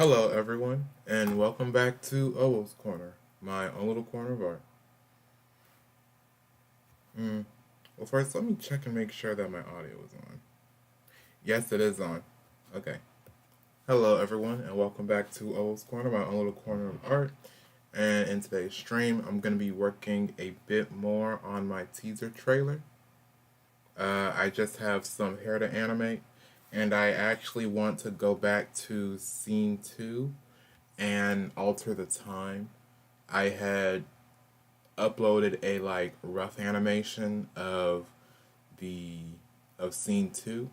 Hello, everyone, and welcome back to Owoh's Corner, my own little corner of art. Mm. Well, first, let me check and make sure that my audio is on. Yes, it is on. Okay. Hello, everyone, and welcome back to Owoh's Corner, my own little corner of art. And in today's stream, I'm going to be working a bit more on my teaser trailer. I just have some hair to animate, and I actually want to go back to scene 2 and alter the time. I had uploaded a rough animation the of scene 2.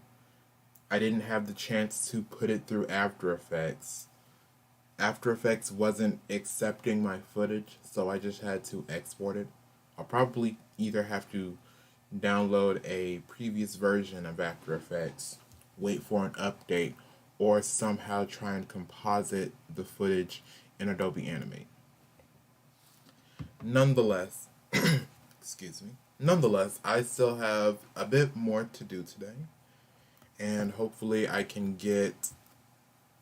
I didn't have the chance to put it through After Effects. After Effects wasn't accepting my footage, so I just had to export it. I'll probably either have to download a previous version of After Effects, wait for an update, or somehow try and composite the footage in Adobe Animate. Nonetheless, excuse me. Nonetheless, I still have a bit more to do today, and hopefully I can get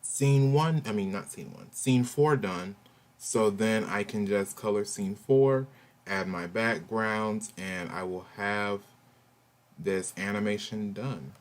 scene 4 done, so then I can just color scene 4, add my backgrounds, and I will have this animation done.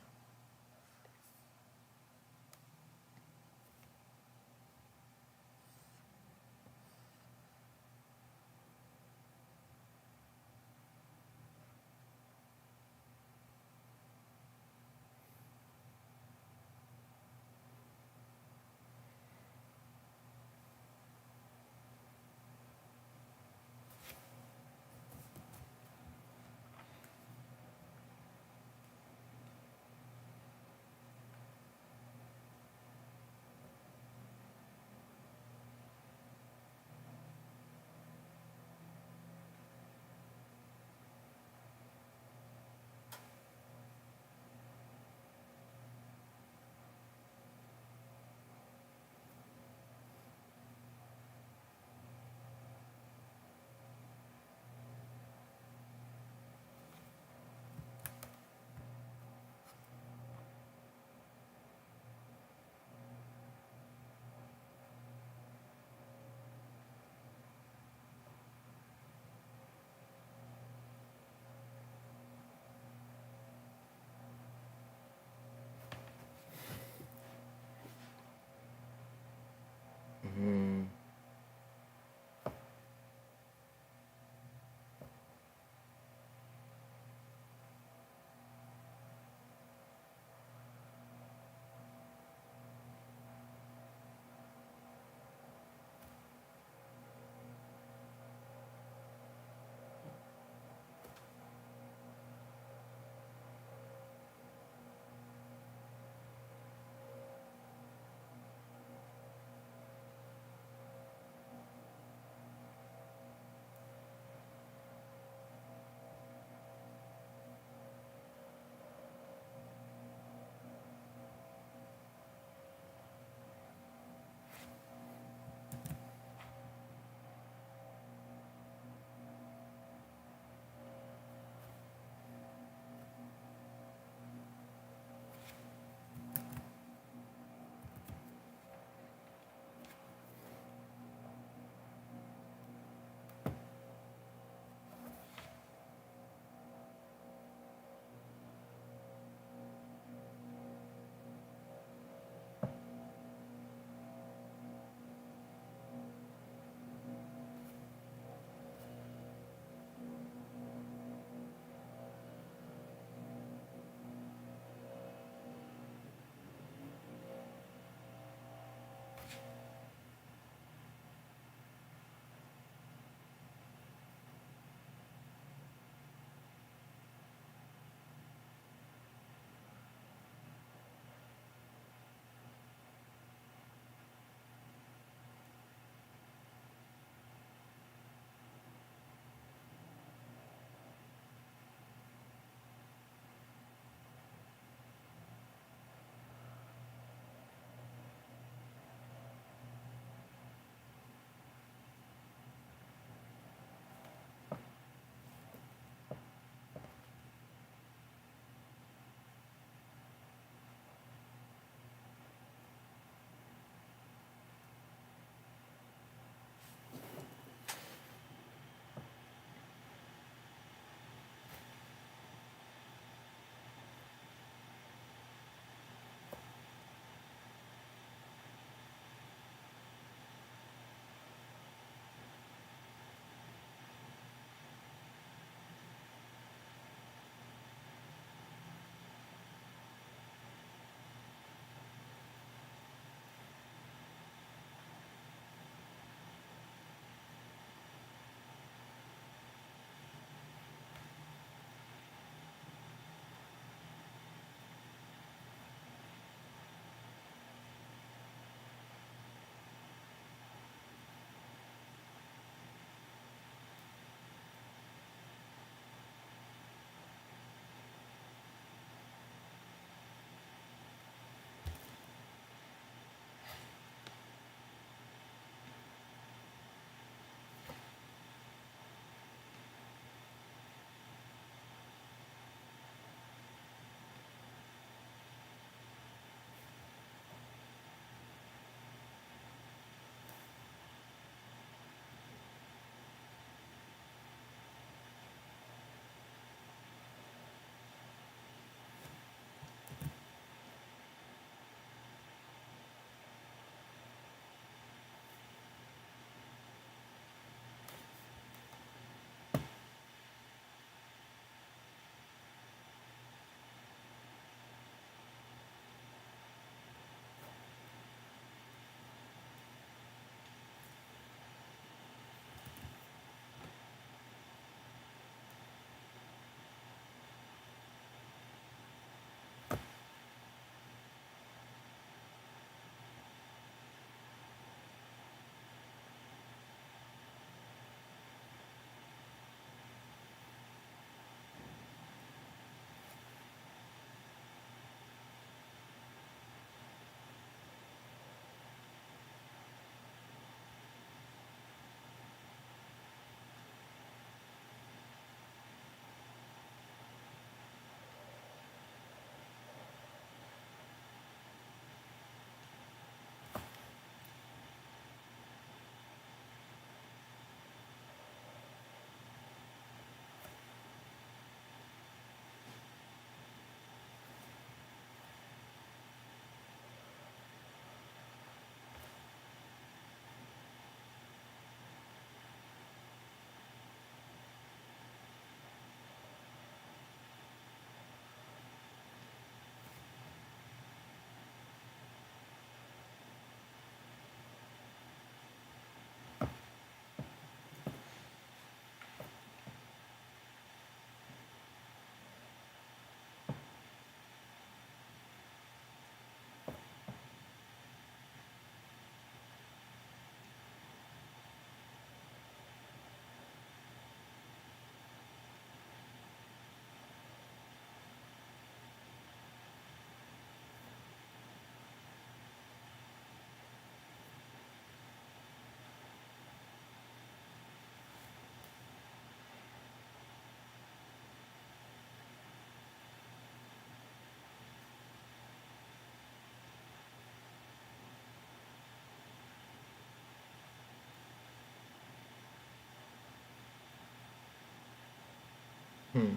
Hmm.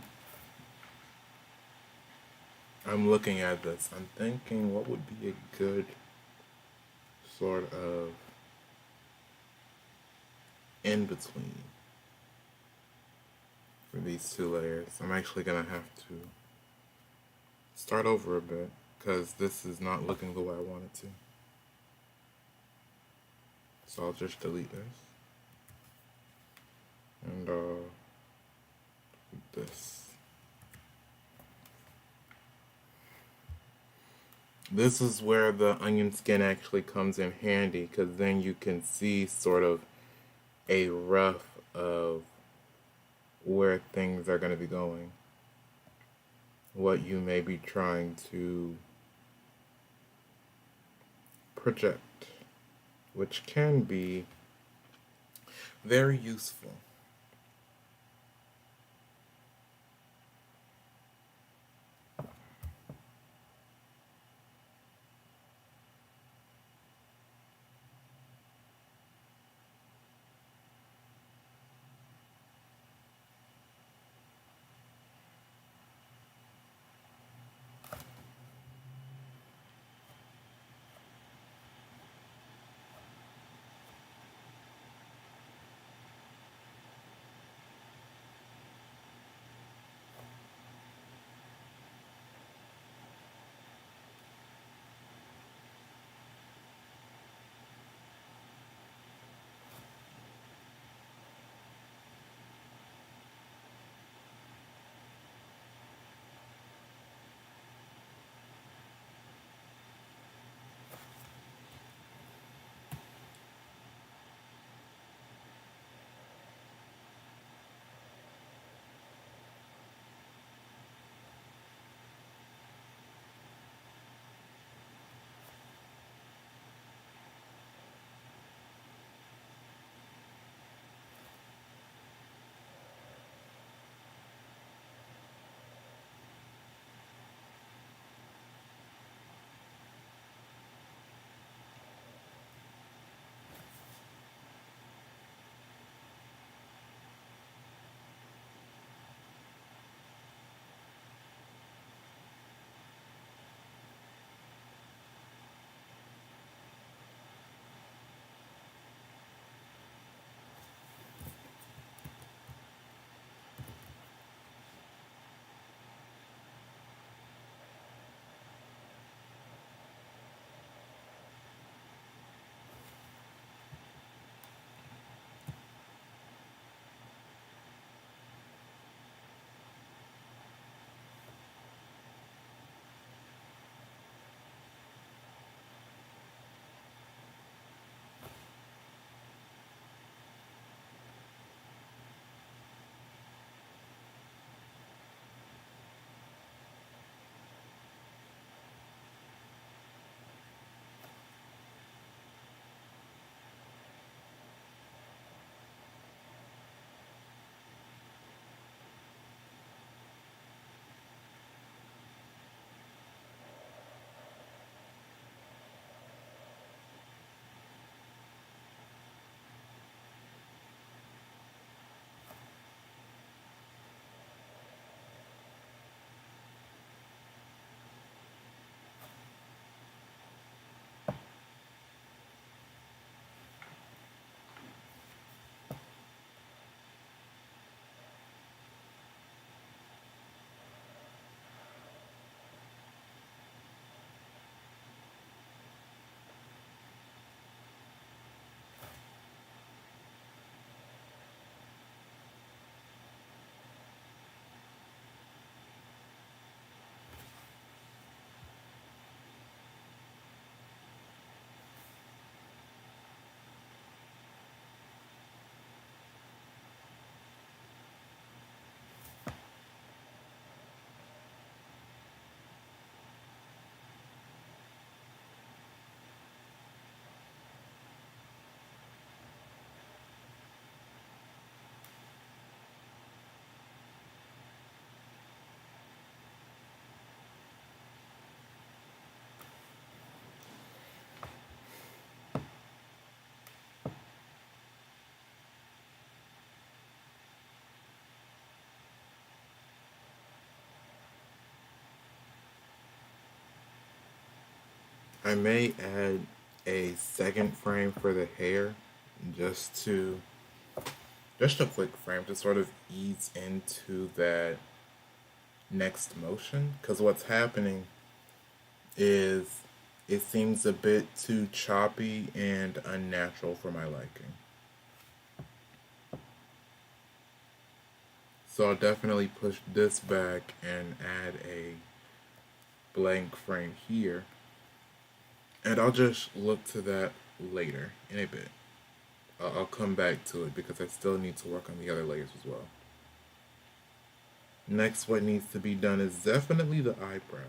I'm looking at this. I'm thinking what would be a good sort of in between for these two layers. I'm actually gonna have to start over a bit because this is not looking the way I want it to. So I'll just delete this and this. This is where the onion skin actually comes in handy because then you can see sort of a rough of where things are going to be going, what you may be trying to project, which can be very useful. I may add a second frame for the hair just to just a quick frame to sort of ease into that next motion, because what's happening is it seems a bit too choppy and unnatural for my liking. So I'll definitely push this back and add a blank frame here. And I'll just look to that later in a bit. I'll come back to it because I still need to work on the other layers as well. Next, what needs to be done is definitely the eyebrows.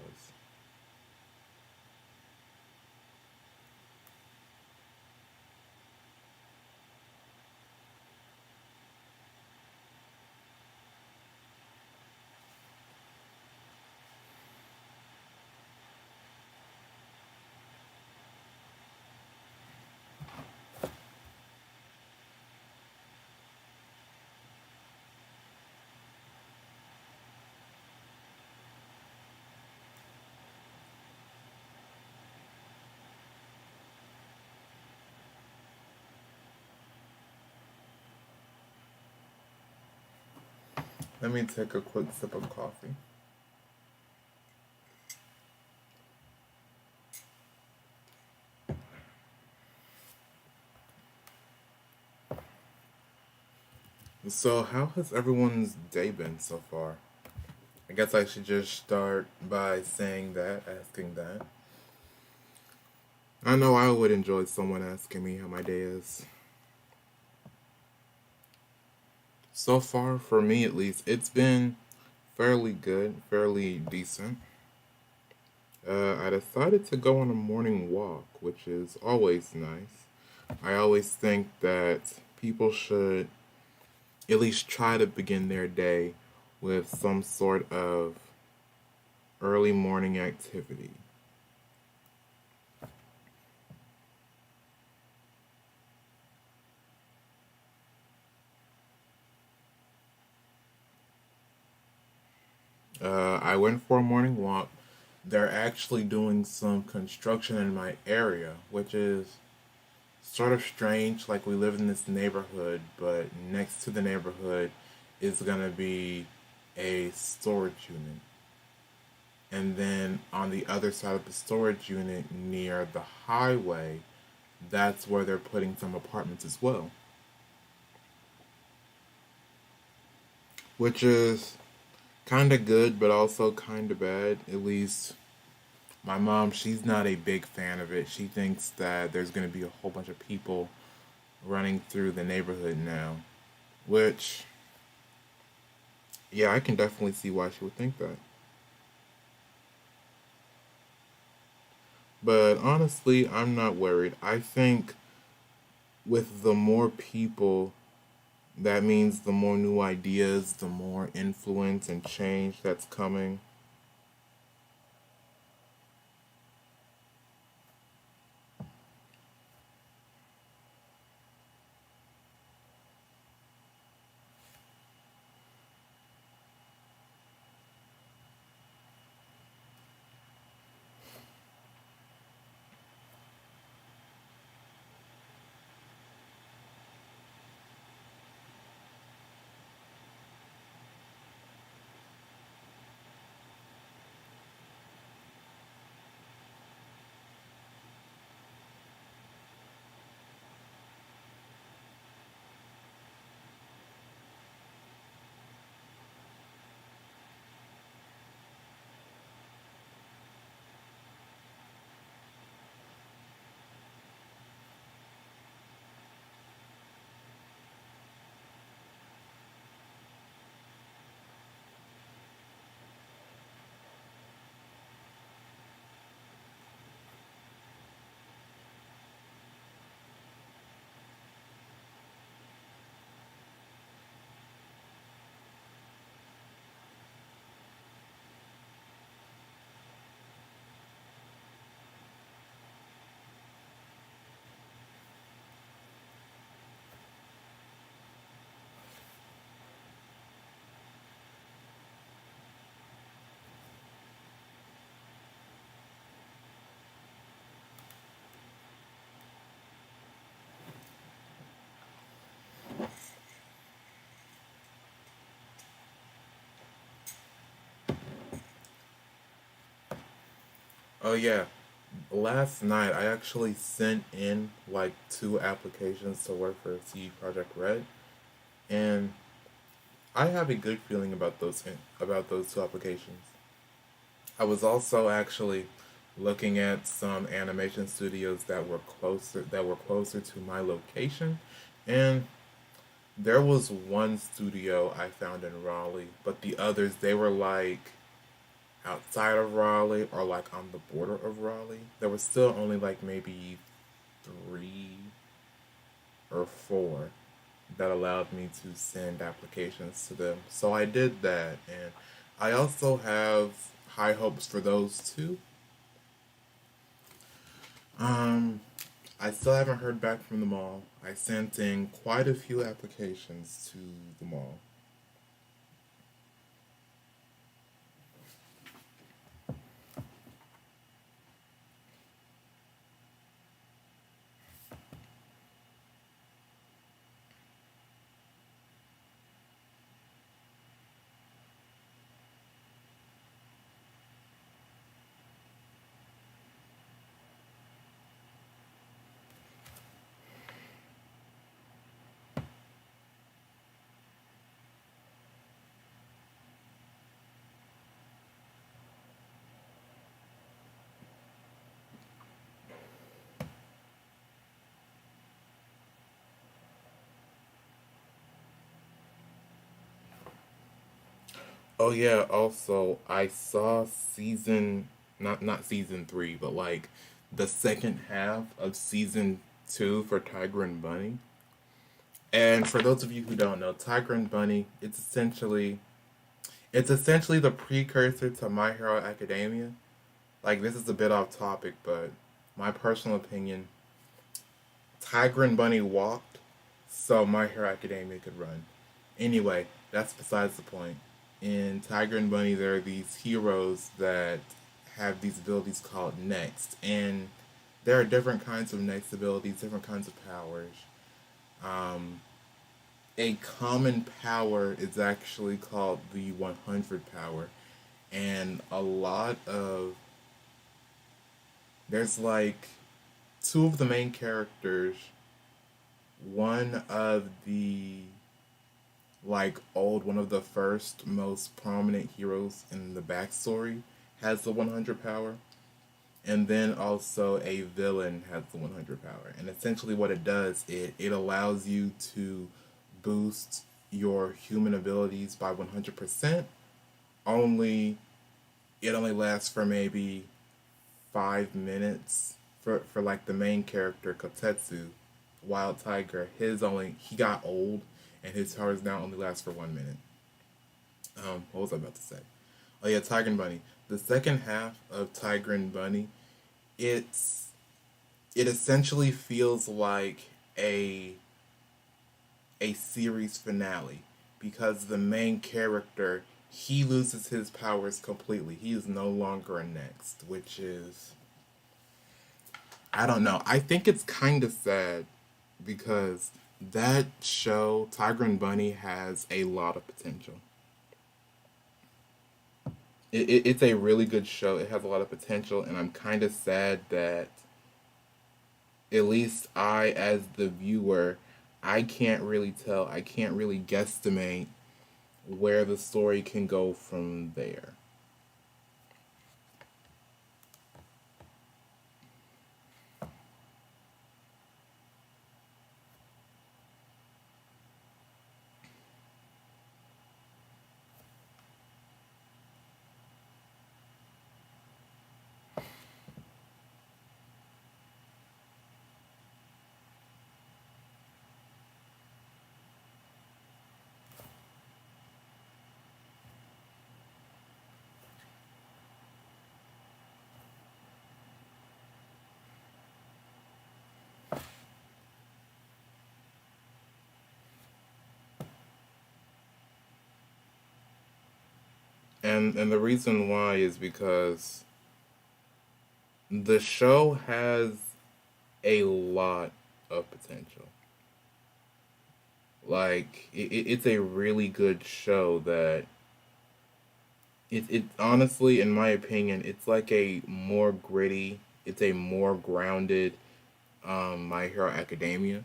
Let me take a quick sip of coffee. So, how has everyone's day been so far? I guess I should just start by saying that, asking that. I know I would enjoy someone asking me how my day is. So far, for me at least, it's been fairly good, fairly decent. I decided to go on a morning walk, which is always nice. I always think that people should at least try to begin their day with some sort of early morning activity. I went for a morning walk. They're actually doing some construction in my area, which is sort of strange. Like, we live in this neighborhood, but next to the neighborhood is going to be a storage unit. And then on the other side of the storage unit near the highway, that's where they're putting some apartments as well. Which is kind of good, but also kind of bad. At least my mom, she's not a big fan of it. She thinks that there's going to be a whole bunch of people running through the neighborhood now. Which, yeah, I can definitely see why she would think that. But honestly, I'm not worried. I think with the more people, that means the more new ideas, the more influence and change that's coming. Oh yeah, last night I actually sent in like two applications to work for CD Project Red, and I have a good feeling about those two applications. I was also actually looking at some animation studios that were closer to my location, and there was one studio I found in Raleigh, but the others they were like outside of Raleigh or like on the border of Raleigh. There was still only like maybe three or four that allowed me to send applications to them. So I did that, and I also have high hopes for those two. Um, I still haven't heard back from them all. I sent in quite a few applications to them all. Oh yeah, also I saw not season 3, but like the second half of season 2 for Tiger and Bunny. And for those of you who don't know, Tiger and Bunny, it's essentially the precursor to My Hero Academia. Like this is a bit off topic, but my personal opinion, Tiger and Bunny walked so My Hero Academia could run. Anyway, that's besides the point. In Tiger and Bunny, there are these heroes that have these abilities called Next, and there are different kinds of Next abilities, different kinds of powers. Um, a common power is actually called the 100 power, and there's like two of the main characters. One of the one of the first most prominent heroes in the backstory has the 100 power, and then also a villain has the 100 power. And essentially, what it does, it allows you to boost your human abilities by 100%. Only it only lasts for maybe 5 minutes for like the main character Kotetsu. Wild Tiger, he got old, and his powers now only last for 1 minute. What was I about to say? Oh yeah, Tiger and Bunny. The second half of Tiger and Bunny, it's it essentially feels like a series finale because the main character, he loses his powers completely. He is no longer a Next, which is, I don't know. I think it's kind of sad because that show, Tiger and Bunny, has a lot of potential. It's a really good show. It has a lot of potential, and I'm kind of sad that at least I, as the viewer, I can't really tell. I can't really guesstimate where the story can go from there. And the reason why is because the show has a lot of potential. Like it's a really good show that it honestly, in my opinion, it's like a more gritty, it's a more grounded My Hero Academia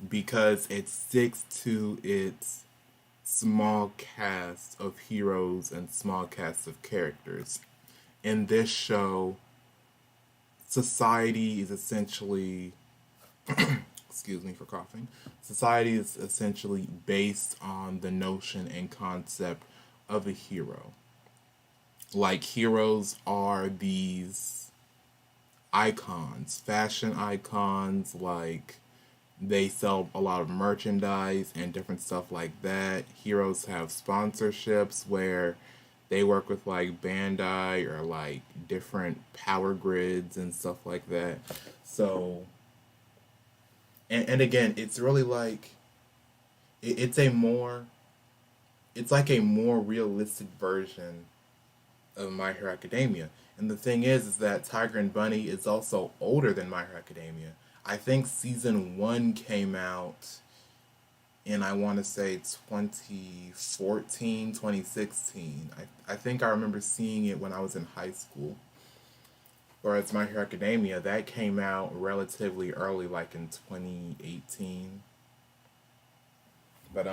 because it sticks to its small cast of heroes and small cast of characters. In this show, society is essentially, excuse me for coughing, society is essentially based on the notion and concept of a hero. Like, heroes are these icons, fashion icons, like they sell a lot of merchandise and different stuff like that. Heroes have sponsorships where they work with like Bandai or like different power grids and stuff like that. So, and again, it's really like it's a more it's like a more realistic version of My Hero Academia. And the thing is that Tiger and Bunny is also older than My Hero Academia. I think season one came out in, I want to say, 2014, 2016. I think I remember seeing it when I was in high school. Whereas My Hero Academia, that came out relatively early, like in 2018. But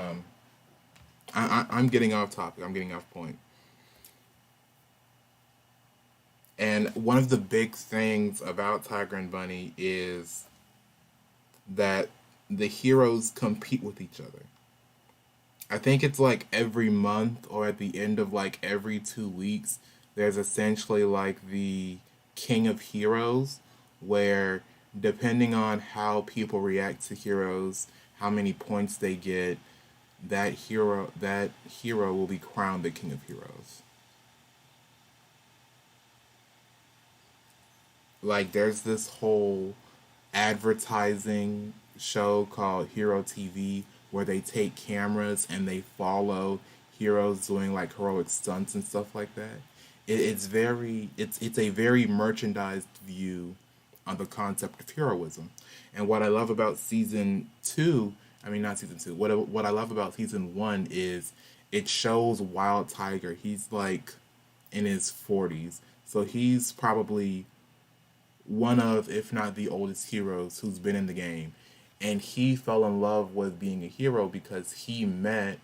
I'm getting off topic. I'm getting off point. And one of the big things about Tiger and Bunny is that the heroes compete with each other. I think it's like every month or at the end of like every 2 weeks, there's essentially like the King of Heroes, where depending on how people react to heroes, how many points they get, that hero will be crowned the King of Heroes. Like, there's this whole advertising show called Hero TV where they take cameras and they follow heroes doing like heroic stunts and stuff like that. It's a very merchandised view on the concept of heroism. And what I love about season two, I mean not season two, what I love about season one is it shows Wild Tiger. He's like in his 40s. So he's probably one of, if not the oldest heroes who's been in the game. And he fell in love with being a hero because he met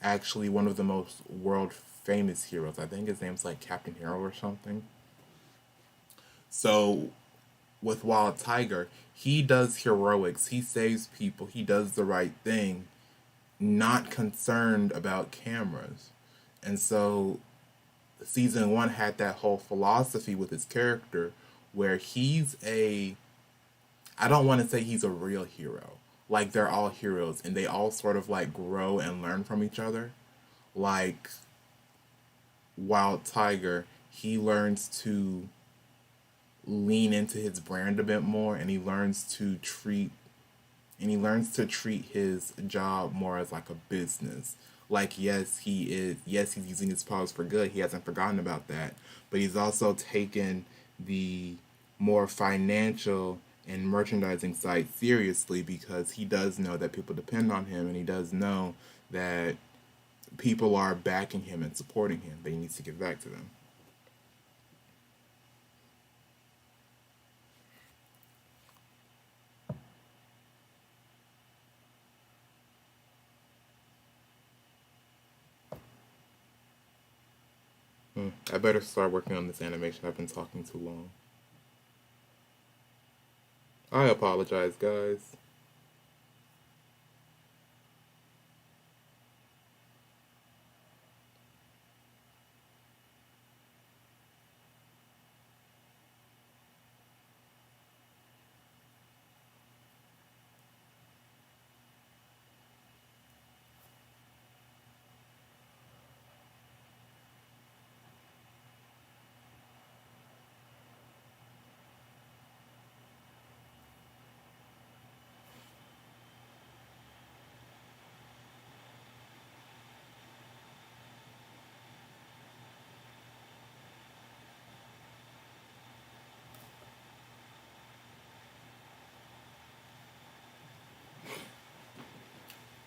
actually one of the most world famous heroes. I think his name's like Captain Hero or something. So with Wild Tiger, he does heroics, he saves people, he does the right thing, not concerned about cameras. And so season one had that whole philosophy with his character where he's a, I don't want to say he's a real hero. Like, they're all heroes and they all sort of like grow and learn from each other. Like Wild Tiger, he learns to lean into his brand a bit more and he learns to treat his job more as like a business. Like, yes, he's using his powers for good. He hasn't forgotten about that. But he's also taken the more financial and merchandising side seriously because he does know that people depend on him and he does know that people are backing him and supporting him, but he needs to give back to them. I better start working on this animation. I've been talking too long. I apologize, guys.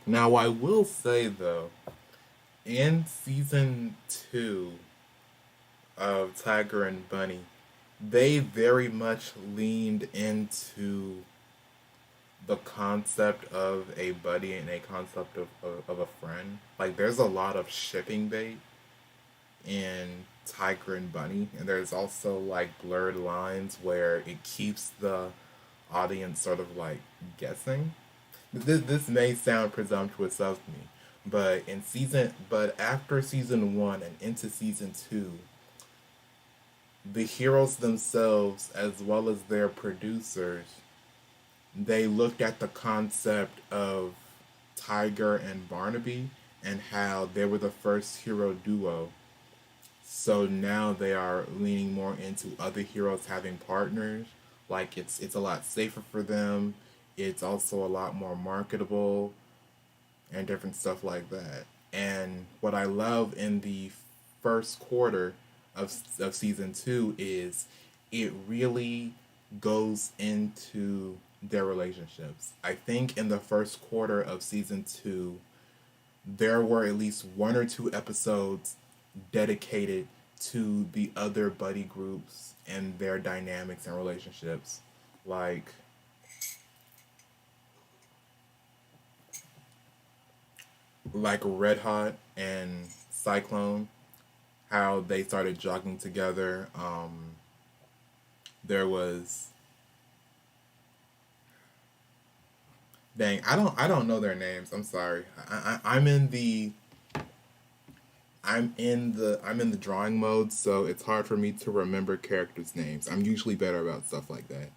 Now, I will say though, in season two, of Tiger and Bunny, they very much leaned into the concept of a buddy and a concept of a friend. Like, there's a lot of shipping bait in Tiger and Bunny, and there's also like blurred lines where it keeps the audience sort of like guessing. This may sound presumptuous of me, but after season one and into season two, the heroes themselves, as well as their producers, they looked at the concept of Tiger and Barnaby and how they were the first hero duo. So now they are leaning more into other heroes having partners. Like, it's a lot safer for them. It's also a lot more marketable and different stuff like that. And what I love in the first quarter of season two is it really goes into their relationships. I think in the first quarter of season two, there were at least one or two episodes dedicated to the other buddy groups and their dynamics and relationships. Like, Red Hot and Cyclone, how they started jogging together. There was, dang, I don't know their names. I'm sorry. I'm in the drawing mode, so it's hard for me to remember characters' names. I'm usually better about stuff like that.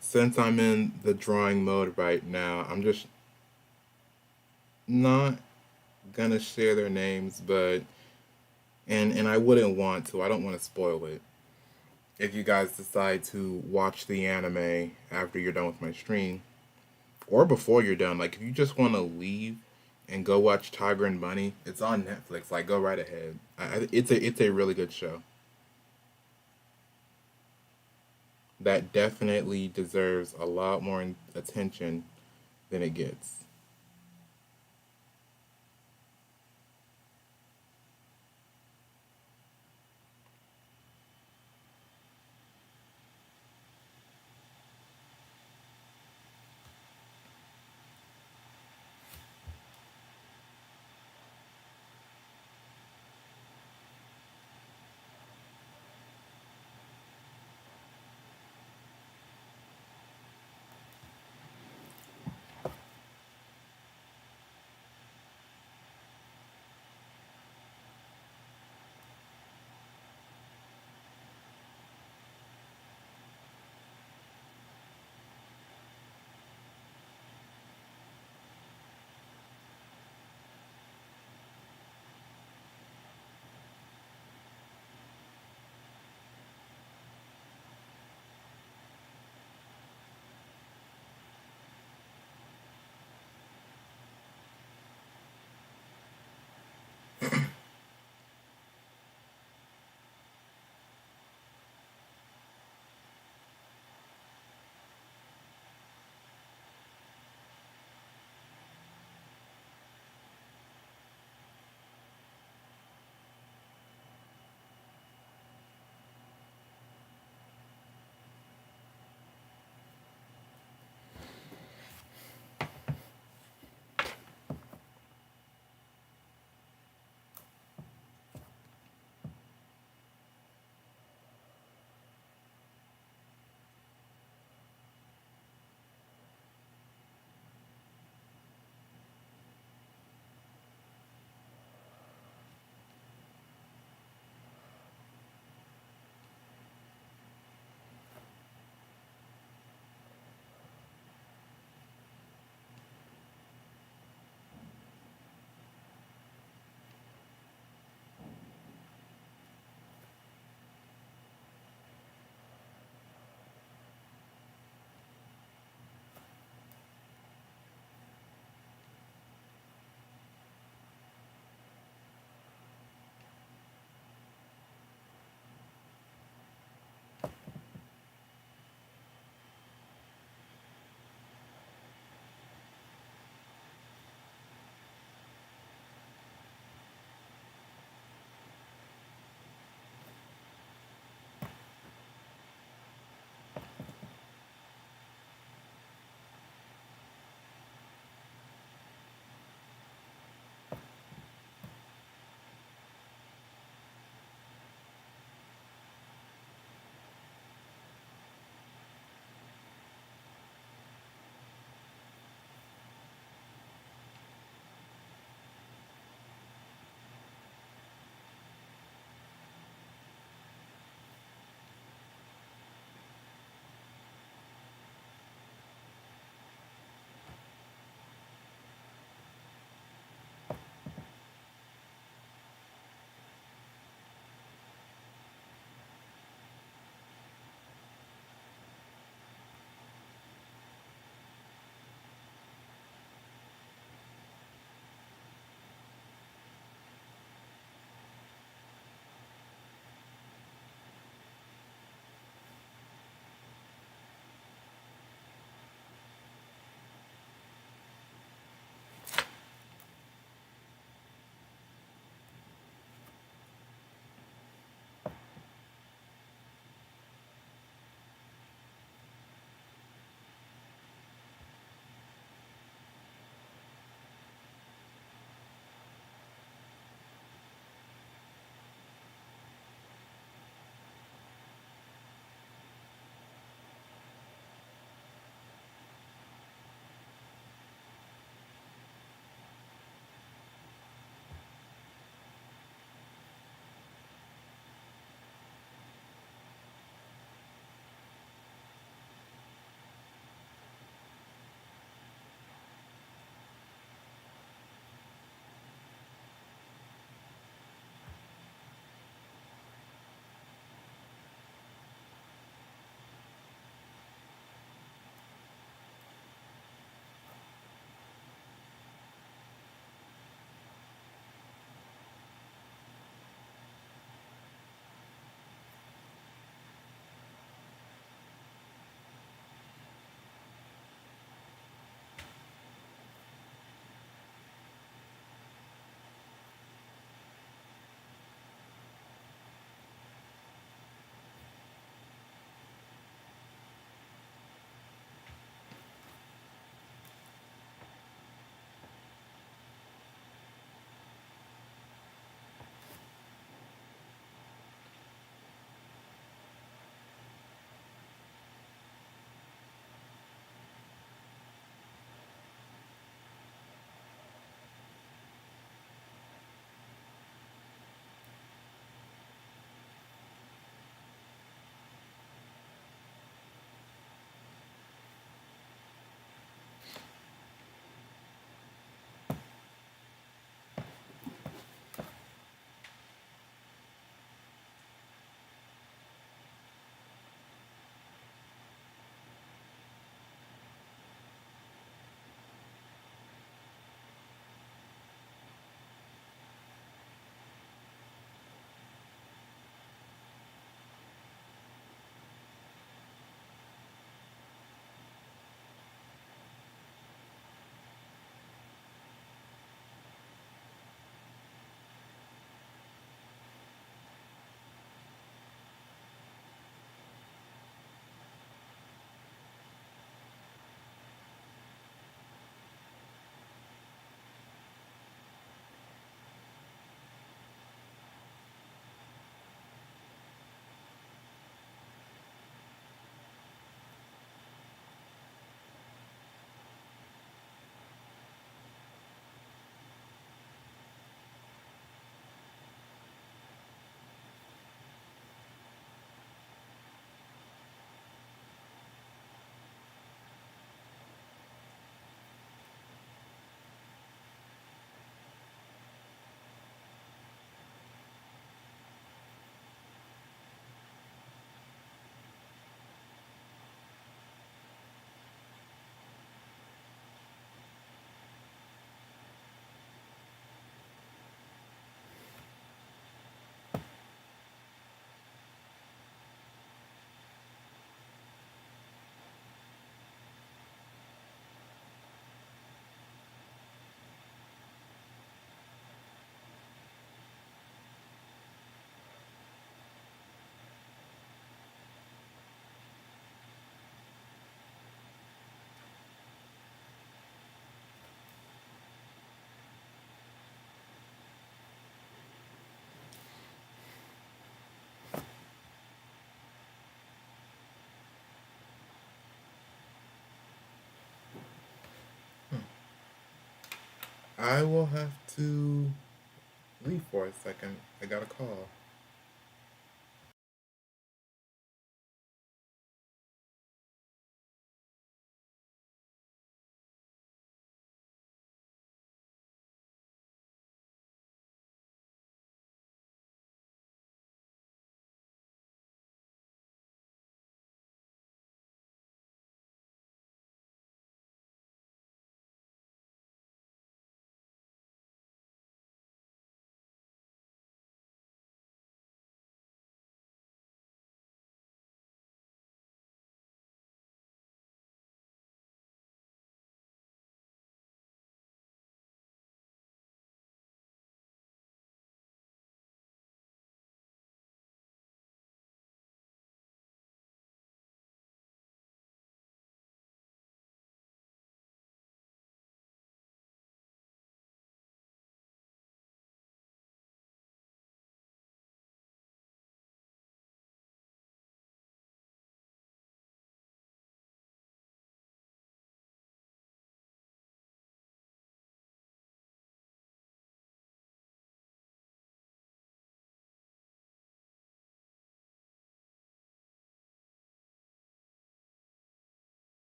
Since I'm in the drawing mode right now, I'm just not gonna share their names, but and I wouldn't want to. I don't want to spoil it. If you guys decide to watch the anime after you're done with my stream, or before you're done, like if you just want to leave and go watch Tiger and Bunny, it's on Netflix. Like, go right ahead. It's a really good show that definitely deserves a lot more attention than it gets. I will have to leave for a second. I got a call.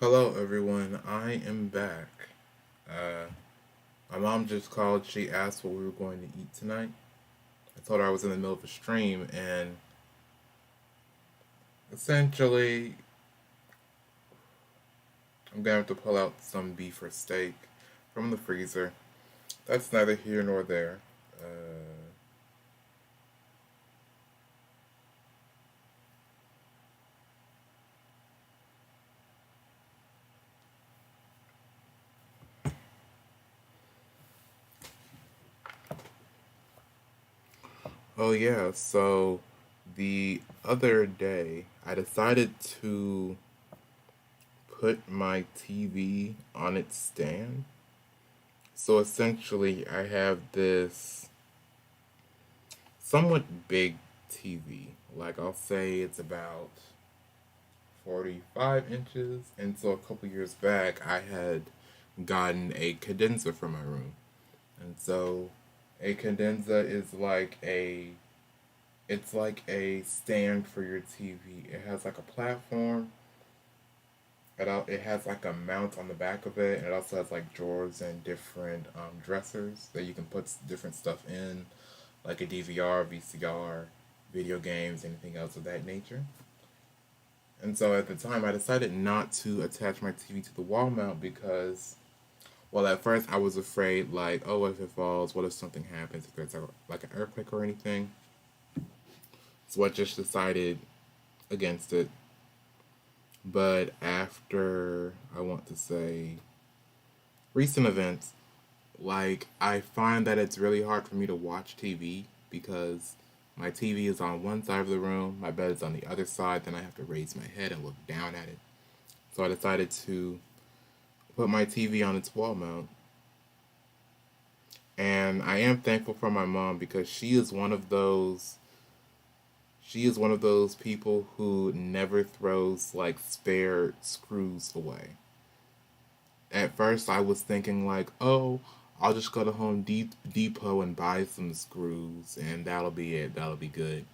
Hello, everyone. I am back. Uh, my mom just called. She asked what we were going to eat tonight. I told her I was in the middle of a stream, and essentially, I'm gonna have to pull out some beef or steak from the freezer. That's neither here nor there. Oh, yeah, so the other day, I decided to put my TV on its stand. So essentially, I have this somewhat big TV. Like, I'll say it's about 45 inches. And so a couple years back, I had gotten a condenser for my room. And so a condenser is it's like a stand for your TV. It has like a platform. It has like a mount on the back of it, and it also has like drawers and different dressers that you can put different stuff in, like a DVR, VCR, video games, anything else of that nature. And so at the time, I decided not to attach my TV to the wall mount because, well, at first I was afraid, like, oh, what if it falls? What if something happens? If there's like an earthquake or anything? So I just decided against it. But after, I want to say, recent events, like, I find that it's really hard for me to watch TV because my TV is on one side of the room, my bed is on the other side, then I have to raise my head and look down at it. So I decided to put my TV on its wall mount. And I am thankful for my mom because she is one of those people who never throws like spare screws away. At first I was thinking like, oh, I'll just go to Depot and buy some screws and that'll be it. That'll be good.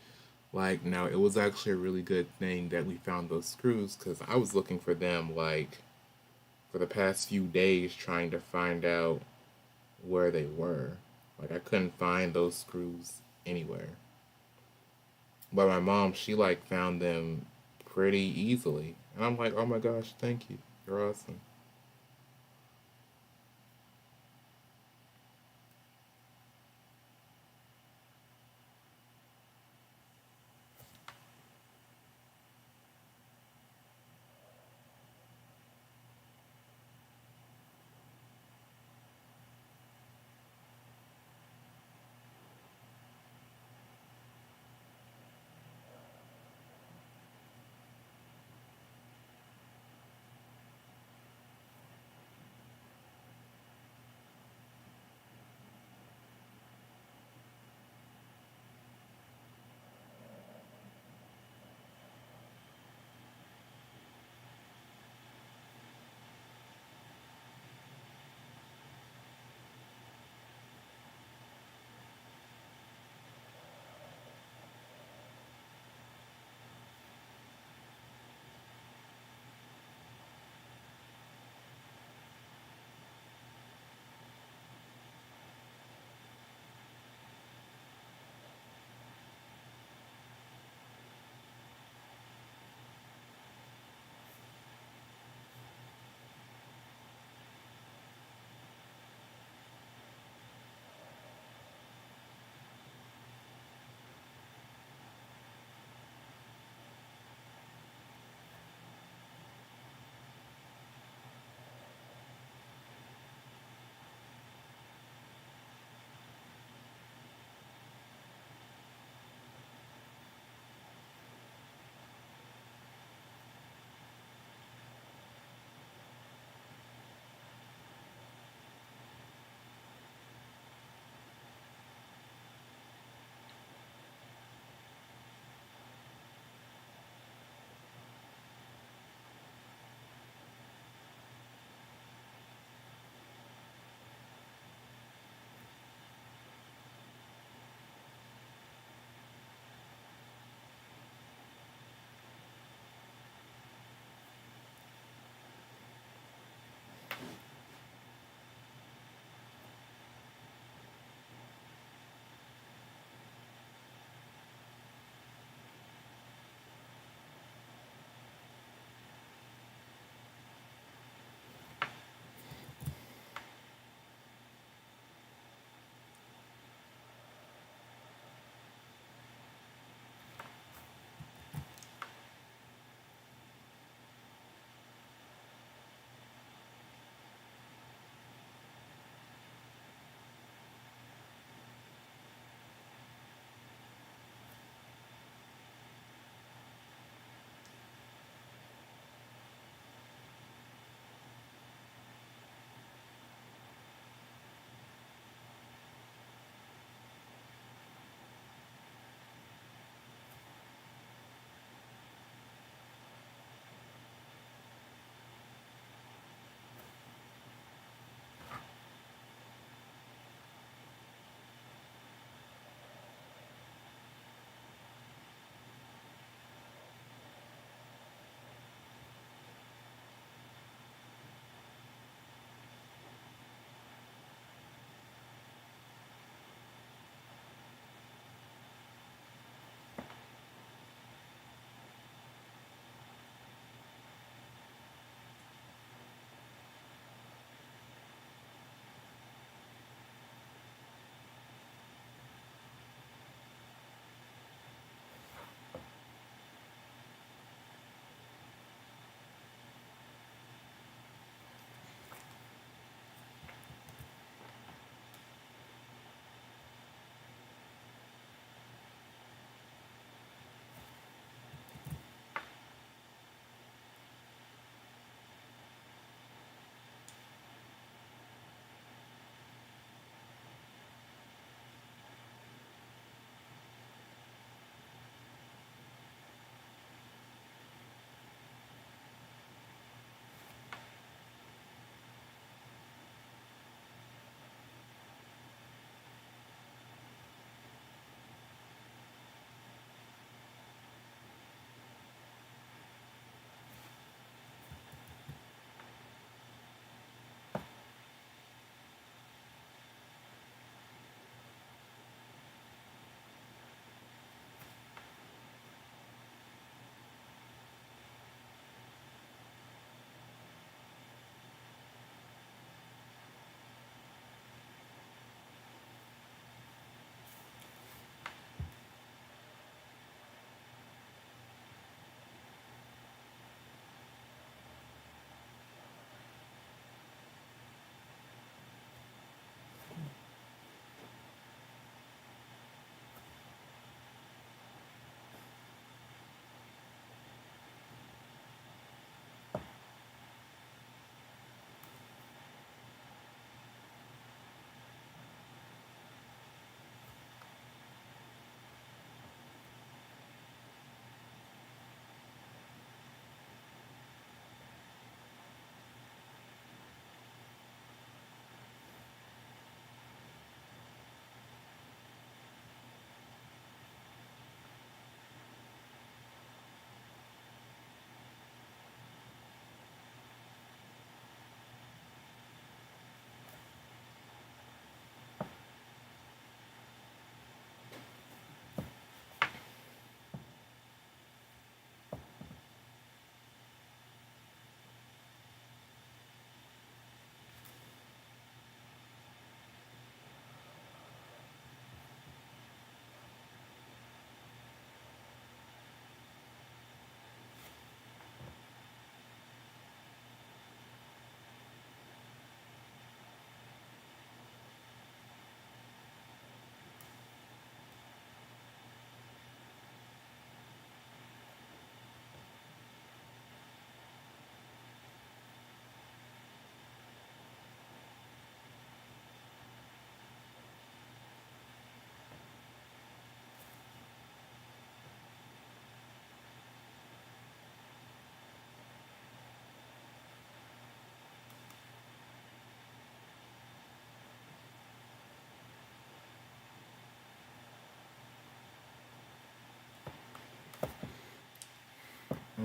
Like, no, it was actually a really good thing that we found those screws because I was looking for them like for the past few days trying to find out where they were. Like, I couldn't find those screws anywhere. But my mom, she like found them pretty easily. And I'm like, oh my gosh, thank you. You're awesome.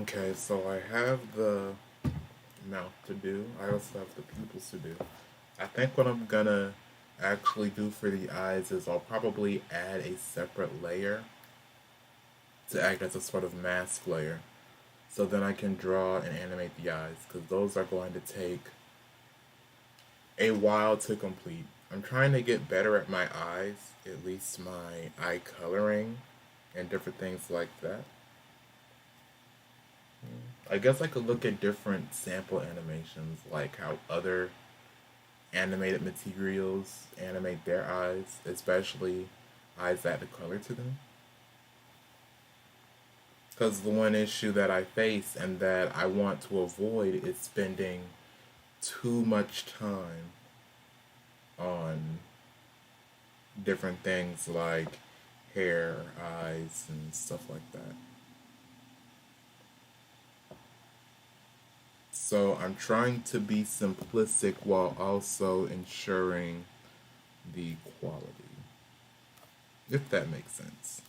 Okay, so I have the mouth to do. I also have the pupils to do. I think what I'm gonna actually do for the eyes is I'll probably add a separate layer to act as a sort of mask layer. So then I can draw and animate the eyes, because those are going to take a while to complete. I'm trying to get better at my eyes, at least my eye coloring and different things like that. I guess I could look at different sample animations, like how other animated materials animate their eyes, especially eyes that have color to them. Because the one issue that I face and that I want to avoid is spending too much time on different things like hair, eyes, and stuff like that. So I'm trying to be simplistic while also ensuring the quality, if that makes sense.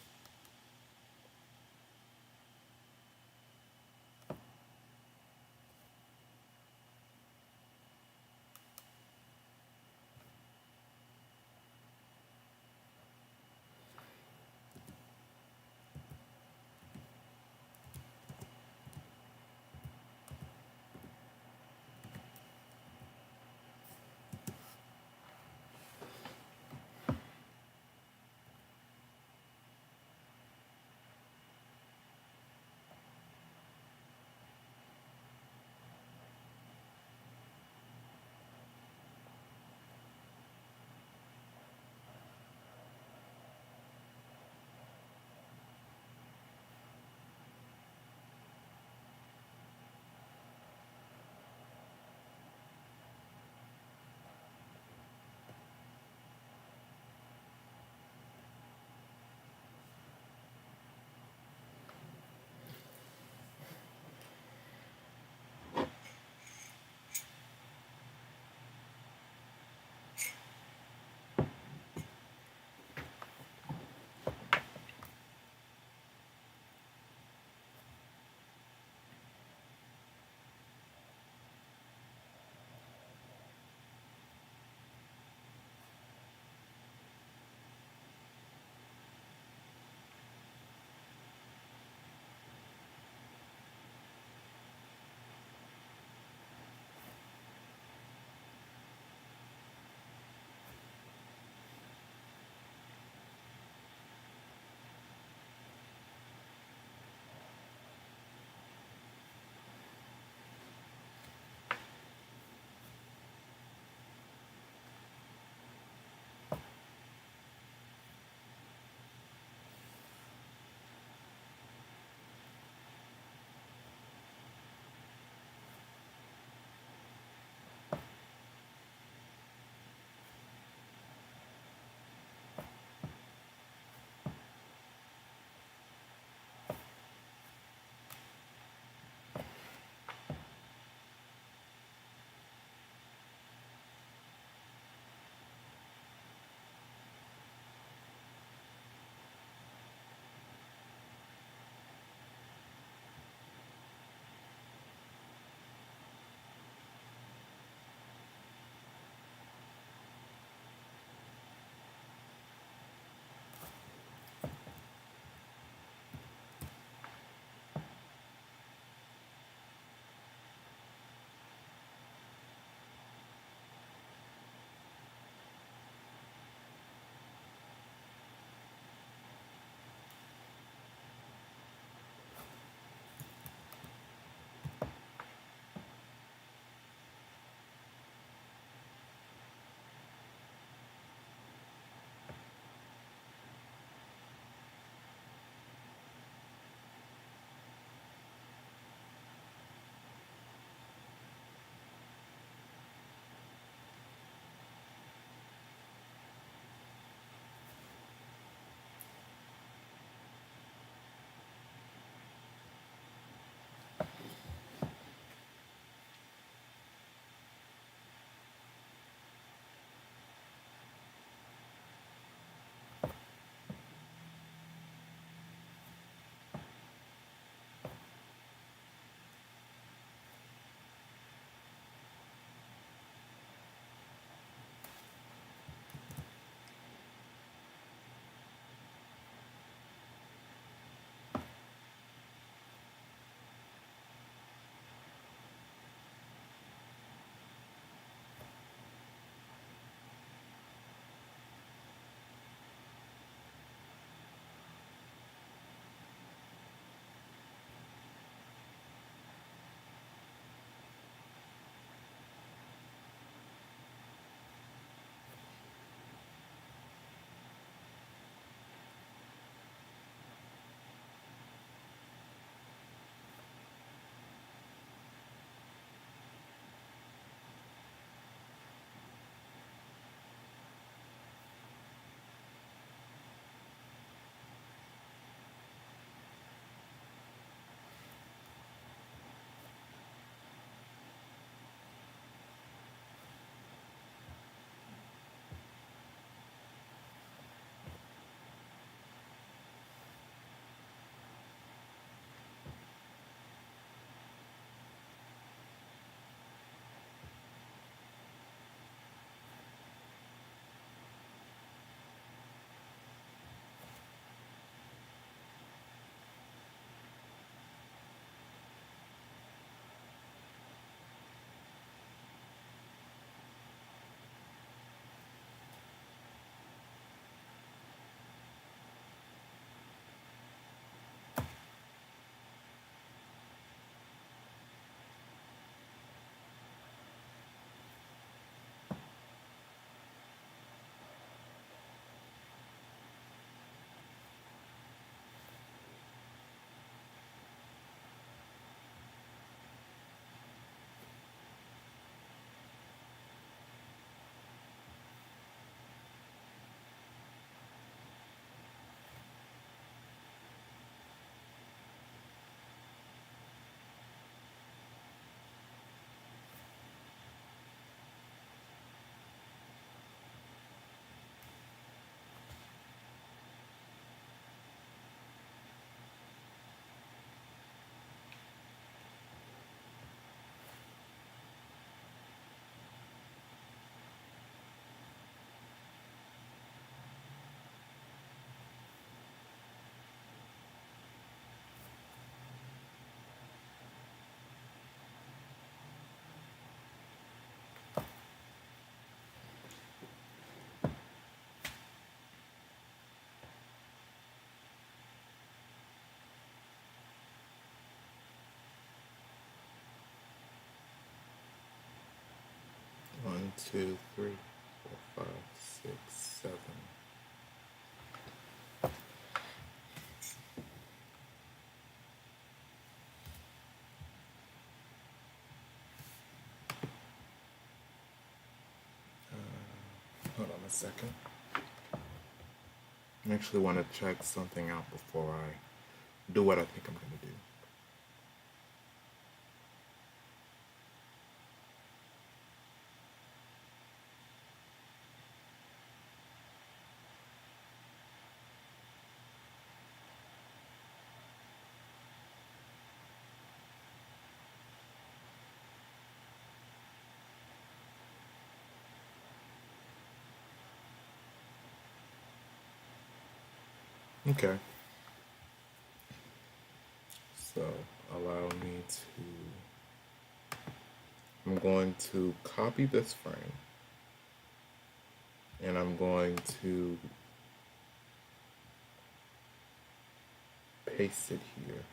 2, 3, 4, 5, 6, 7. Hold on a second. I actually want to check something out before I do what I think I'm going to do. Okay. So allow me to. I'm going to copy this frame and I'm going to paste it here.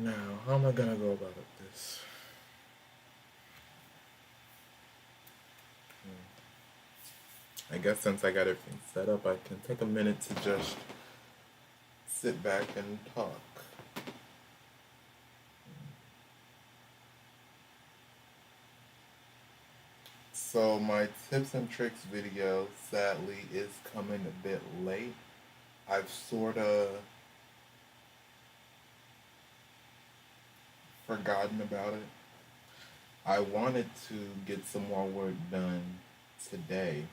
Now, how am I gonna go about this? I guess since I got everything set up, I can take a minute to just sit back and talk. So my tips and tricks video, sadly, is coming a bit late. I've sort of forgotten about it. I wanted to get some more work done today.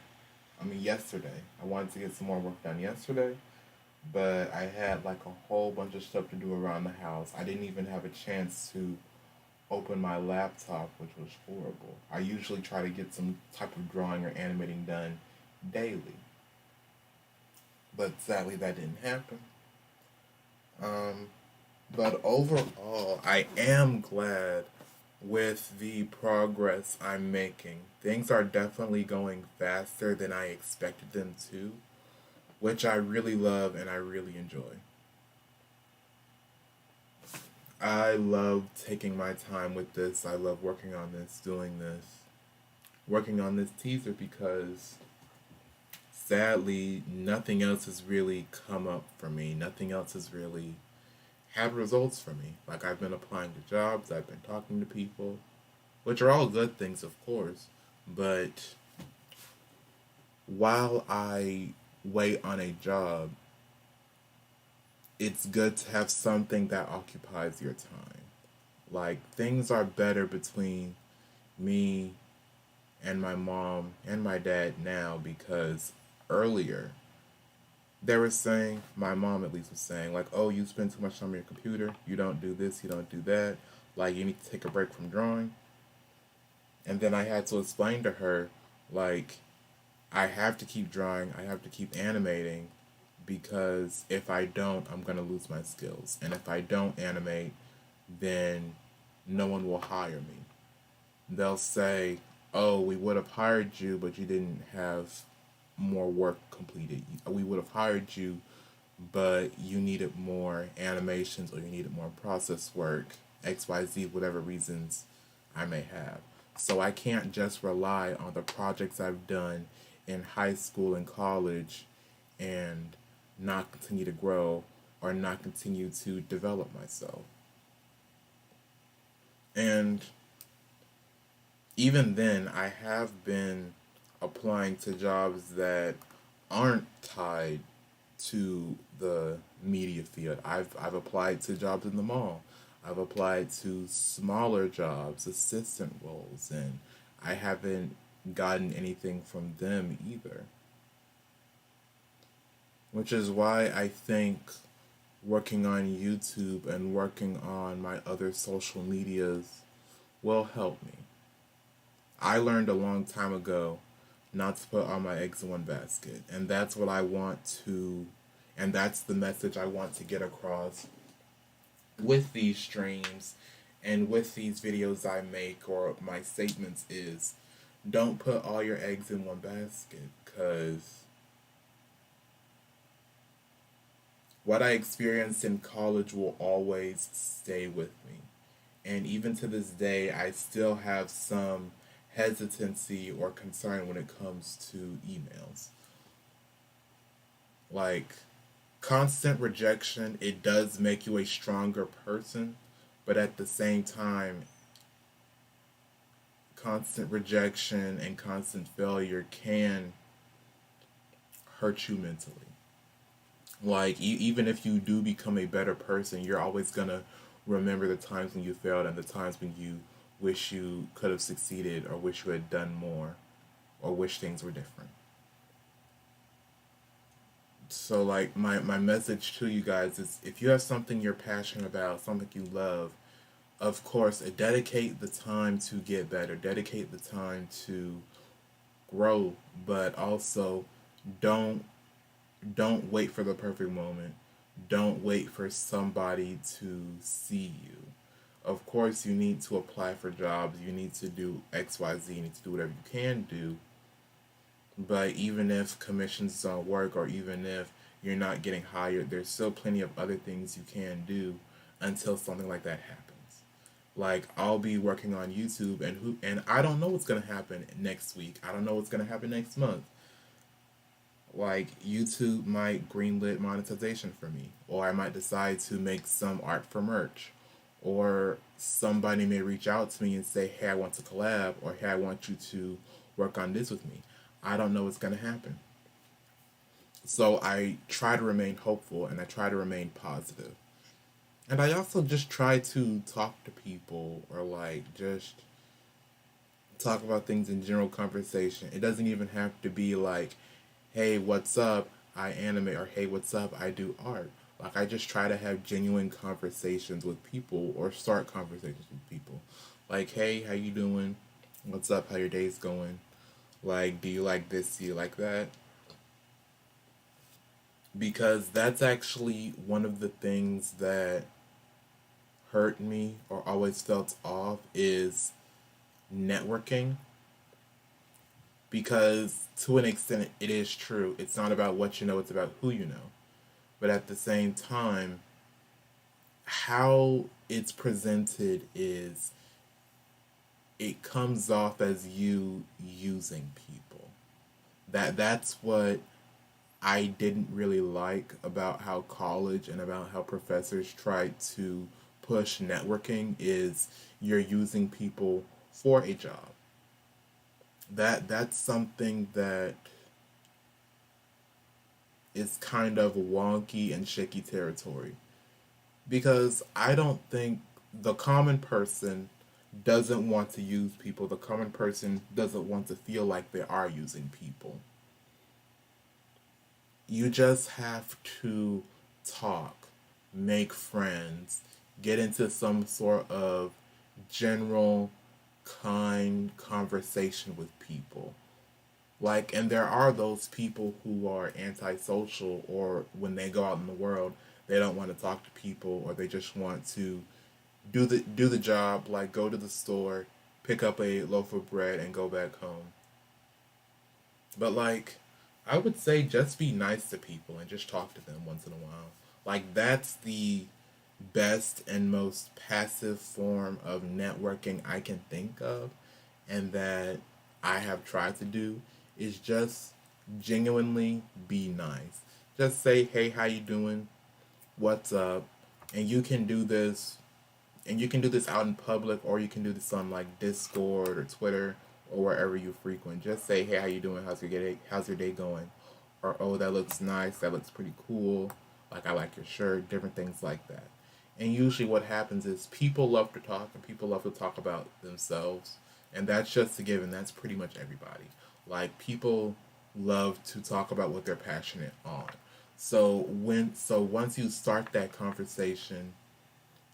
Yesterday. I wanted to get some more work done yesterday, but I had like a whole bunch of stuff to do around the house. I didn't even have a chance to open my laptop, which was horrible. I usually try to get some type of drawing or animating done daily, but sadly that didn't happen. Um, but overall, I am glad with the progress I'm making. Things are definitely going faster than I expected them to, which I really love and I really enjoy. I love taking my time with this. I love working on this, doing this, working on this teaser because sadly, nothing else has really come up for me. Nothing else has really had results for me. Like, I've been applying to jobs, I've been talking to people, which are all good things, of course, but while I wait on a job, it's good to have something that occupies your time. Like, things are better between me and my mom and my dad now because earlier they were saying, my mom at least was saying, like, oh, you spend too much time on your computer, you don't do this, you don't do that, like, you need to take a break from drawing. And then I had to explain to her, like, I have to keep drawing, I have to keep animating because if I don't, I'm going to lose my skills. And if I don't animate, then no one will hire me. They'll say, oh, we would have hired you, but you didn't have more work completed. We would have hired you, but you needed more animations or you needed more process work, XYZ, whatever reasons I may have. So I can't just rely on the projects I've done in high school and college and not continue to grow or not continue to develop myself. And even then, I have been applying to jobs that aren't tied to the media field. I've applied to jobs in the mall. I've applied to smaller jobs, assistant roles, and I haven't gotten anything from them either. Which is why I think working on YouTube and working on my other social medias will help me. I learned a long time ago not to put all my eggs in one basket. And that's what I want to, and that's the message I want to get across with these streams and with these videos I make or my statements is don't put all your eggs in one basket, because what I experienced in college will always stay with me. And even to this day, I still have some hesitancy or concern when it comes to emails. Like, constant rejection, it does make you a stronger person, but at the same time, constant rejection and constant failure can hurt you mentally. Like, even if you do become a better person, you're always gonna remember the times when you failed and the times when you wish you could have succeeded or wish you had done more or wish things were different. So, like, my message to you guys is if you have something you're passionate about, something you love, of course, dedicate the time to get better, dedicate the time to grow, but also don't don't wait for the perfect moment. Don't wait for somebody to see you. Of course, you need to apply for jobs. You need to do XYZ. You need to do whatever you can do. But even if commissions don't work or even if you're not getting hired, there's still plenty of other things you can do until something like that happens. Like, I'll be working on YouTube and I don't know what's gonna happen next week. I don't know what's gonna happen next month. Like, YouTube might greenlit monetization for me, or I might decide to make some art for merch, or somebody may reach out to me and say, hey, I want to collab, or hey, I want you to work on this with me. I don't know what's going to happen. So I try to remain hopeful and I try to remain positive. And I also just try to talk to people or like just talk about things in general conversation. It doesn't even have to be like, hey, what's up? I animate, or hey, what's up? I do art. Like, I just try to have genuine conversations with people or start conversations with people. Like, hey, how you doing? What's up? How your day's going? Like, do you like this? Do you like that? Because that's actually one of the things that hurt me or always felt off is networking. Because to an extent, it is true. It's not about what you know, it's about who you know. But at the same time, how it's presented is it comes off as you using people. That's what I didn't really like about how college and about how professors try to push networking is you're using people for a job. That's something that is kind of wonky and shaky territory, because I don't think the common person doesn't want to use people. The common person doesn't want to feel like they are using people. You just have to talk, make friends, get into some sort of general kind conversation with people. Like, and there are those people who are antisocial, or when they go out in the world, they don't want to talk to people, or they just want to do the job, like go to the store, pick up a loaf of bread, and go back home. But like, I would say just be nice to people and just talk to them once in a while. Like that's the best and most passive form of networking I can think of, and that I have tried to do is just genuinely be nice. Just say, "Hey, how you doing? What's up?" And you can do this out in public, or you can do this on like Discord or Twitter or wherever you frequent. Just say, "Hey, how you doing? How's your day going?" Or, "Oh, that looks nice. That looks pretty cool. Like, I like your shirt." Different things like that. And usually, what happens is people love to talk, and people love to talk about themselves, and that's just a given. That's pretty much everybody. Like, people love to talk about what they're passionate on. So once you start that conversation,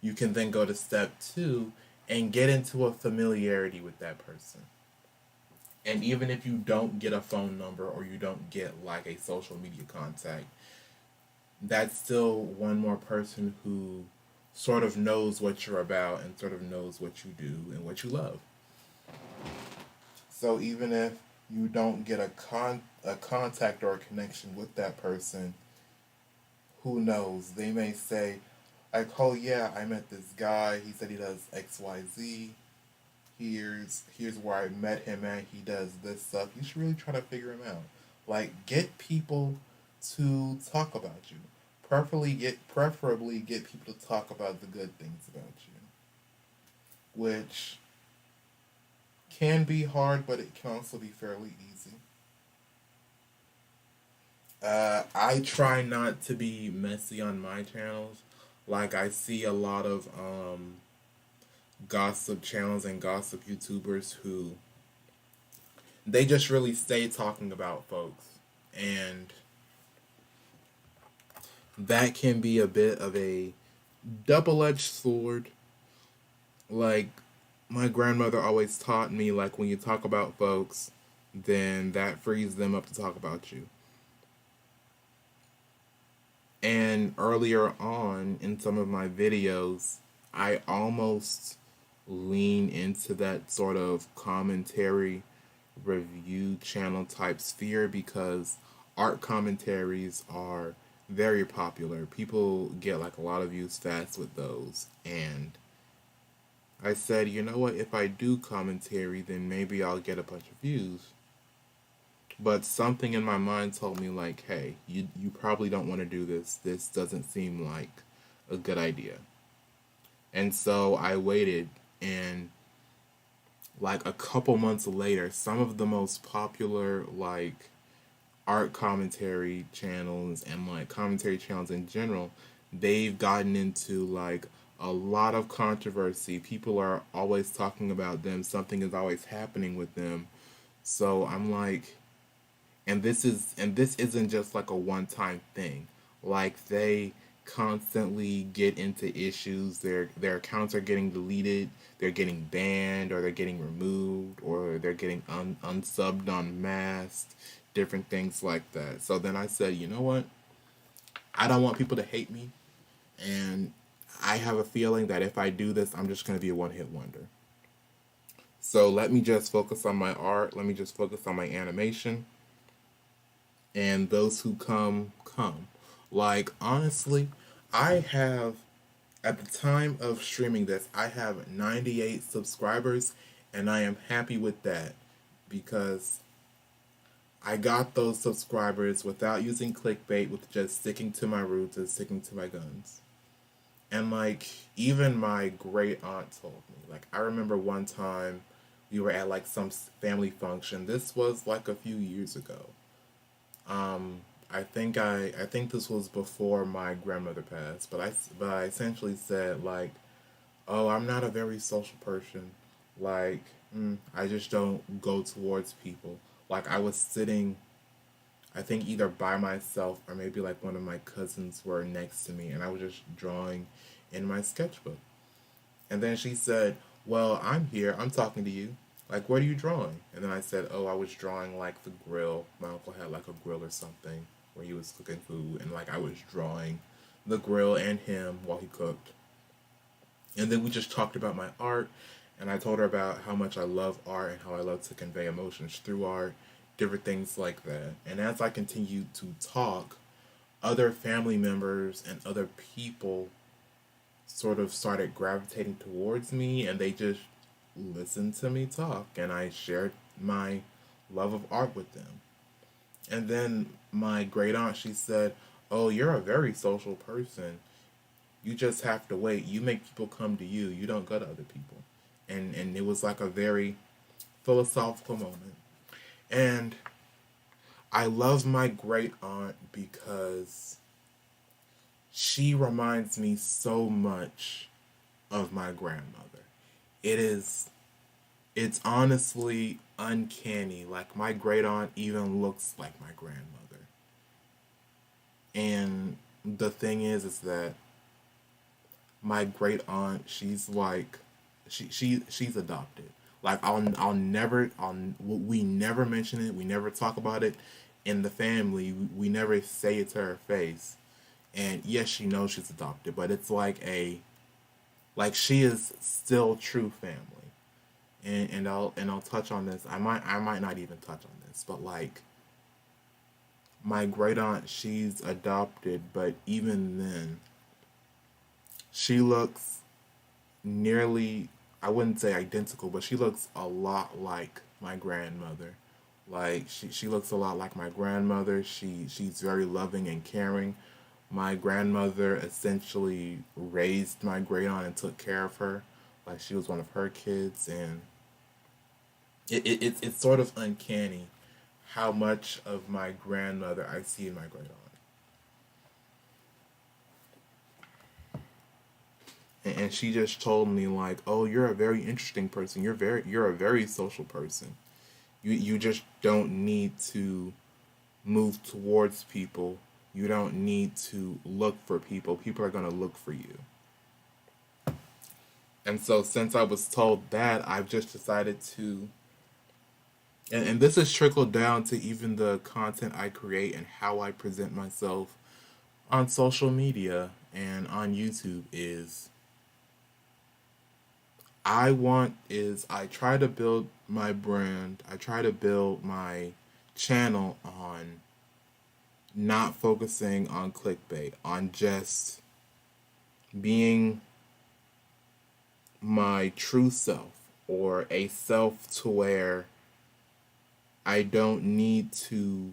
you can then go to step two and get into a familiarity with that person. And even if you don't get a phone number, or you don't get like a social media contact, that's still one more person who sort of knows what you're about and sort of knows what you do and what you love. So even if you don't get a contact or a connection with that person, who knows? They may say, like, "Oh yeah, I met this guy. He said he does XYZ. Here's where I met him at. He does this stuff." You should really try to figure him out. Like, get people to talk about you. Preferably get people to talk about the good things about you, which can be hard, but it can also be fairly easy. I try not to be messy on my channels. Like, I see a lot of gossip channels and gossip YouTubers who they just really stay talking about folks, and that can be a bit of a double-edged sword. Like, my grandmother always taught me, like, when you talk about folks, then that frees them up to talk about you. And earlier on in some of my videos, I almost lean into that sort of commentary review channel type sphere, because art commentaries are very popular. People get like a lot of views fast with those. And I said, you know what, if I do commentary, then maybe I'll get a bunch of views. But something in my mind told me, like, hey, you probably don't want to do this. This doesn't seem like a good idea. And so I waited, and like a couple months later, some of the most popular like art commentary channels and like commentary channels in general, they've gotten into like a lot of controversy. People are always talking about them. Something is always happening with them. So I'm like, and this isn't just like a one time thing. Like, they constantly get into issues. Their accounts are getting deleted, they're getting banned, or they're getting removed, or they're getting unsubbed, unmasked, different things like that. So then I said, you know what? I don't want people to hate me, and I have a feeling that if I do this, I'm just going to be a one hit wonder. So let me just focus on my art. Let me just focus on my animation, and those who come, come. Like, honestly, I have, at the time of streaming this, I have 98 subscribers, and I am happy with that, because I got those subscribers without using clickbait, with just sticking to my roots and sticking to my guns. And, like, even my great aunt told me, like, I remember one time we were at, like, some family function. This was, like, a few years ago. I think this was before my grandmother passed, but I essentially said, like, "Oh, I'm not a very social person. Like, I just don't go towards people." Like, I was sitting, I think either by myself, or maybe like one of my cousins were next to me, and I was just drawing in my sketchbook. And then she said, "Well, I'm here. I'm talking to you." like, what are you drawing? And then I said, oh, I was drawing like the grill. My uncle had like a grill or something where he was cooking food, and like I was drawing the grill and him while he cooked. And then we just talked about my art, and I told her about how much I love art and how I love to convey emotions through art, different things like that. And as I continued to talk, other family members and other people sort of started gravitating towards me, and they just listened to me talk, and I shared my love of art with them. And then my great aunt, she said, oh, you're a very social person. You just have to wait. You make people come to you. You don't go to other people. And it was like a very philosophical moment. And I love my great aunt because she reminds me so much of my grandmother. It is it's honestly uncanny. Like my great aunt even looks like my grandmother. And the thing is that my great aunt, she's like she's adopted. Like I'll never we never mention it. We never talk about it in the family. We never say it to her face. And yes, she knows she's adopted, but it's like a like she is still true family. And I'll touch on this. I might not even touch on this, but like my great aunt, she's adopted, but even then, she looks nearly, I wouldn't say identical, but she looks a lot like my grandmother. Like she looks a lot like my grandmother. She's very loving and caring. My grandmother essentially raised my great aunt and took care of her, like she was one of her kids, and it's sort of uncanny how much of my grandmother I see in my great aunt. And she just told me like, "Oh, you're a very interesting person. You're a very social person. You just don't need to move towards people. You don't need to look for people. People are going to look for you." And so since I was told that, I've just decided to and this has trickled down to even the content I create and how I present myself on social media and on YouTube is I try to build my brand, I try to build my channel on not focusing on clickbait, on just being my true self or a self to where I don't need to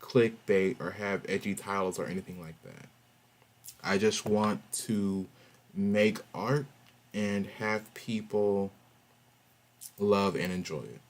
clickbait or have edgy titles or anything like that. I just want to make art and have people love and enjoy it.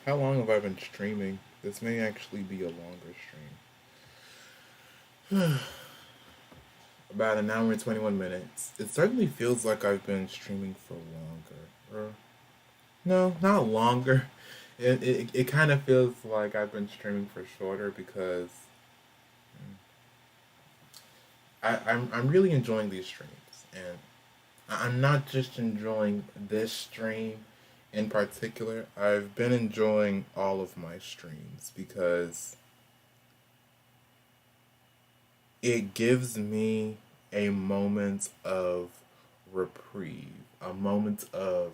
How long have I been streaming? This may actually be a longer stream. About an hour and 21 minutes. It certainly feels like I've been streaming for longer. Or, no, not longer. It kind of feels like I've been streaming for shorter because I'm really enjoying these streams. And I'm not just enjoying this stream in particular. I've been enjoying all of my streams because it gives me a moment of reprieve, a moment of,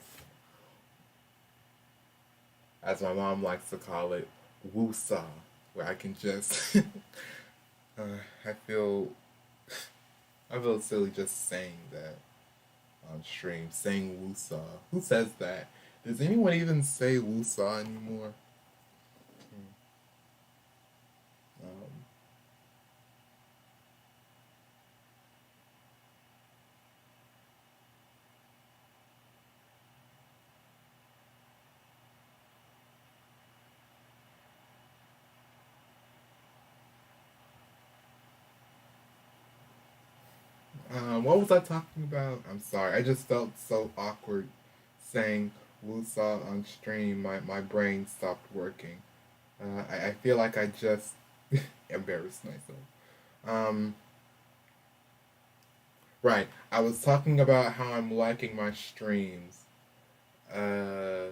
as my mom likes to call it, woosah, where I can just, I feel, I feel silly just saying that on stream, saying woosah. Who says that? Does anyone even say woosah anymore? Um, what was I talking about? I'm sorry. I just felt so awkward saying woosah on stream. My brain stopped working. I feel like I just embarrassed myself. Um, right. I was talking about how I'm liking my streams. Uh,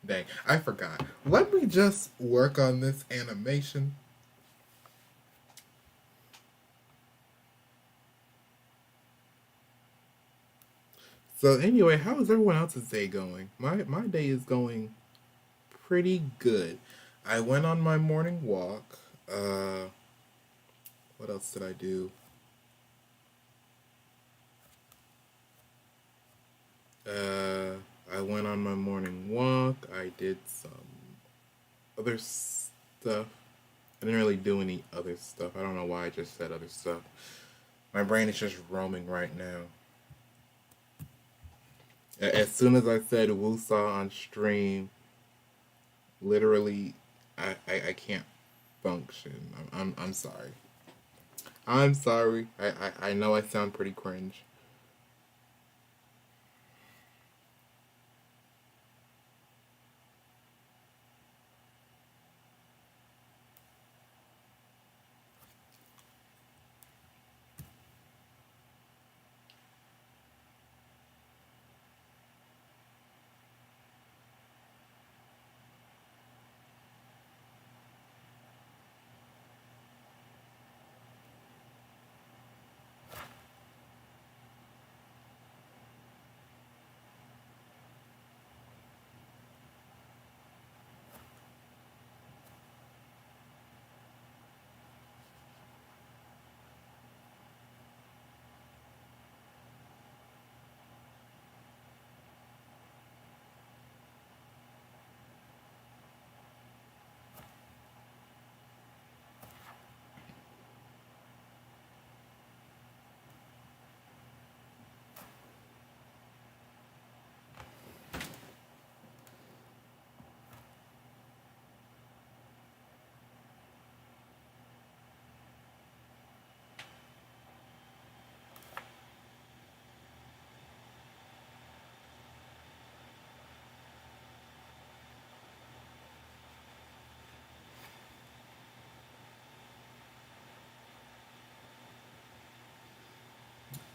Dang, I forgot. Let me just work on this animation. So anyway, how is everyone else's day going? My day is going pretty good. I went on my morning walk. What else did I do? Uh, I went on my morning walk. I did some other stuff. I didn't really do any other stuff. I don't know why I just said other stuff. My brain is just roaming right now. As soon as I said Wusaw on stream, literally, I can't function. I'm sorry. I'm sorry. I know I sound pretty cringe.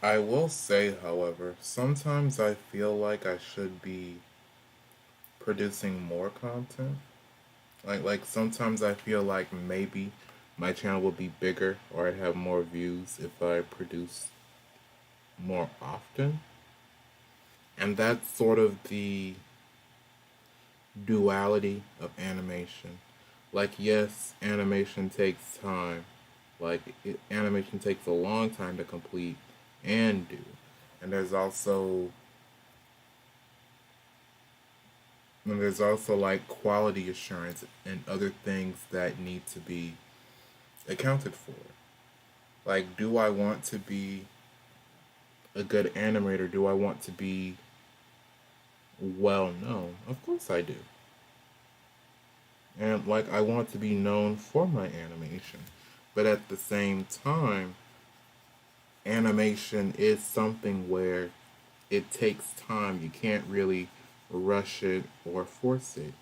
I will say, however, sometimes I feel like I should be producing more content. Like sometimes I feel like maybe my channel would be bigger or I'd have more views if I produce more often. And that's sort of the duality of animation. Like, yes, animation takes time. Animation takes a long time to complete and do. And there's also like quality assurance and other things that need to be accounted for. Like, do I want to be a good animator? Do I want to be well known? Of course I do. And like I want to be known for my animation. But at the same time, animation is something where it takes time. You can't really rush it or force it.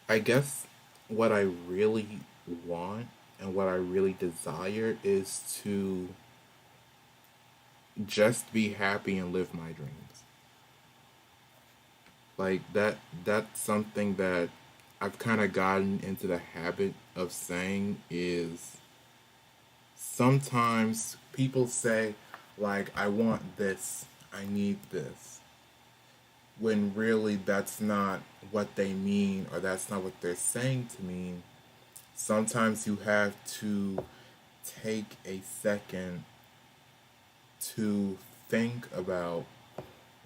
I guess what I really want and what I really desire is to just be happy and live my dreams. Like that's something that I've kind of gotten into the habit of saying is sometimes people say like I want this, I need this, when really that's not what they mean or that's not what they're saying to mean. Sometimes you have to take a second to think about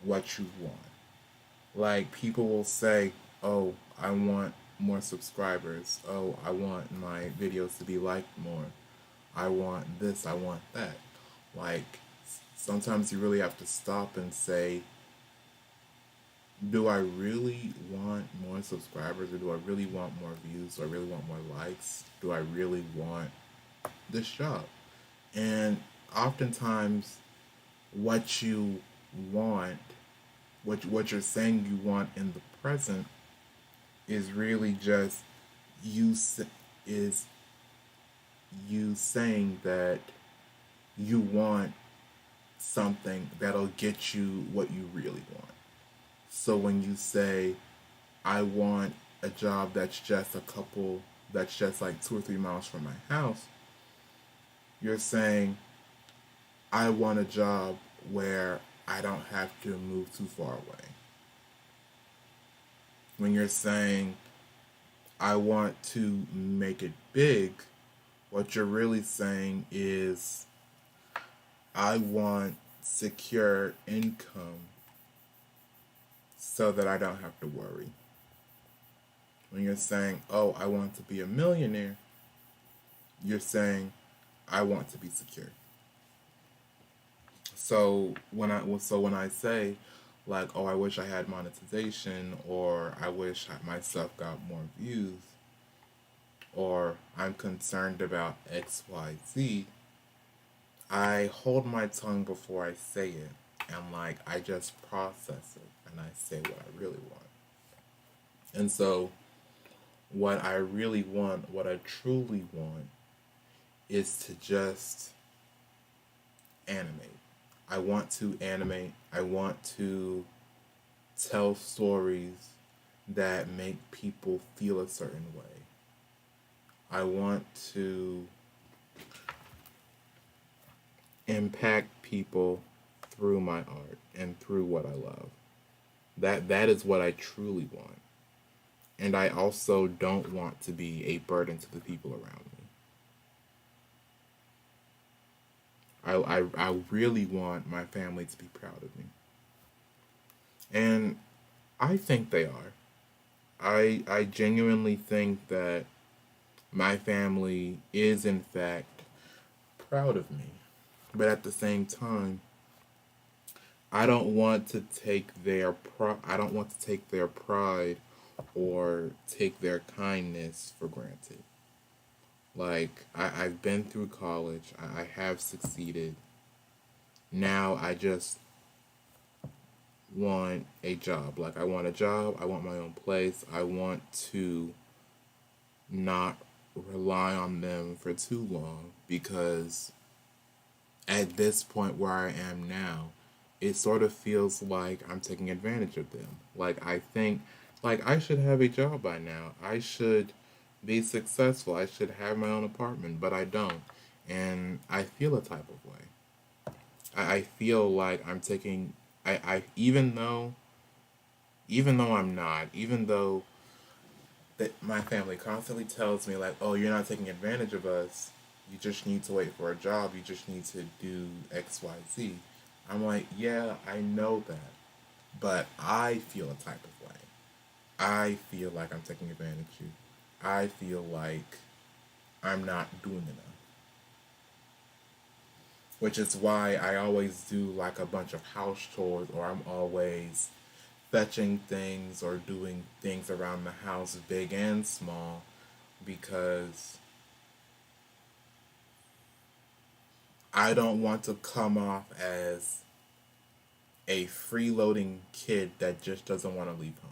what you want. Like people will say, "Oh, I want more subscribers. Oh, I want my videos to be liked more. I want this, I want that." Like sometimes you really have to stop and say, do I really want more subscribers or do I really want more views? Do I really want more likes? Do I really want this job? And oftentimes what you want, what you're saying you want in the present is really just you is you saying that you want something that'll get you what you really want. So when you say I want a job that's just like 2 or 3 miles from my house, you're saying I want a job where I don't have to move too far away. When you're saying I want to make it big, what you're really saying is I want secure income so that I don't have to worry. When you're saying, oh, I want to be a millionaire, you're saying I want to be secure. So when I say like, oh, I wish I had monetization, or I wish my stuff got more views, or I'm concerned about X, Y, Z, I hold my tongue before I say it, and like I just process it and I say what I really want. And so what I really want, what I truly want, is to just animate. I want to animate. I want to tell stories that make people feel a certain way. I want to impact people through my art and through what I love. That is what I truly want. And I also don't want to be a burden to the people around me. I really want my family to be proud of me. And I think they are. I genuinely think that my family is in fact proud of me. But at the same time, I don't want to take I don't want to take their pride or take their kindness for granted. Like I've been through college, I have succeeded. Now I just want a job. Like I want a job, I want my own place. I want to not rely on them for too long because at this point where I am now, it sort of feels like I'm taking advantage of them. Like I think like I should have a job by now. I should be successful. I should have my own apartment, but I don't. And I feel a type of way. I feel like I'm taking I even though I'm not, even though that my family constantly tells me like, "Oh, you're not taking advantage of us. You just need to wait for a job. You just need to do X, Y, Z." I'm like, "Yeah, I know that, but I feel a type of way. I feel like I'm taking advantage of you. I feel like I'm not doing enough." which is why I always do like a bunch of house chores, or I'm always fetching things or doing things around the house, big and small, because I don't want to come off as a freeloading kid that just doesn't want to leave home.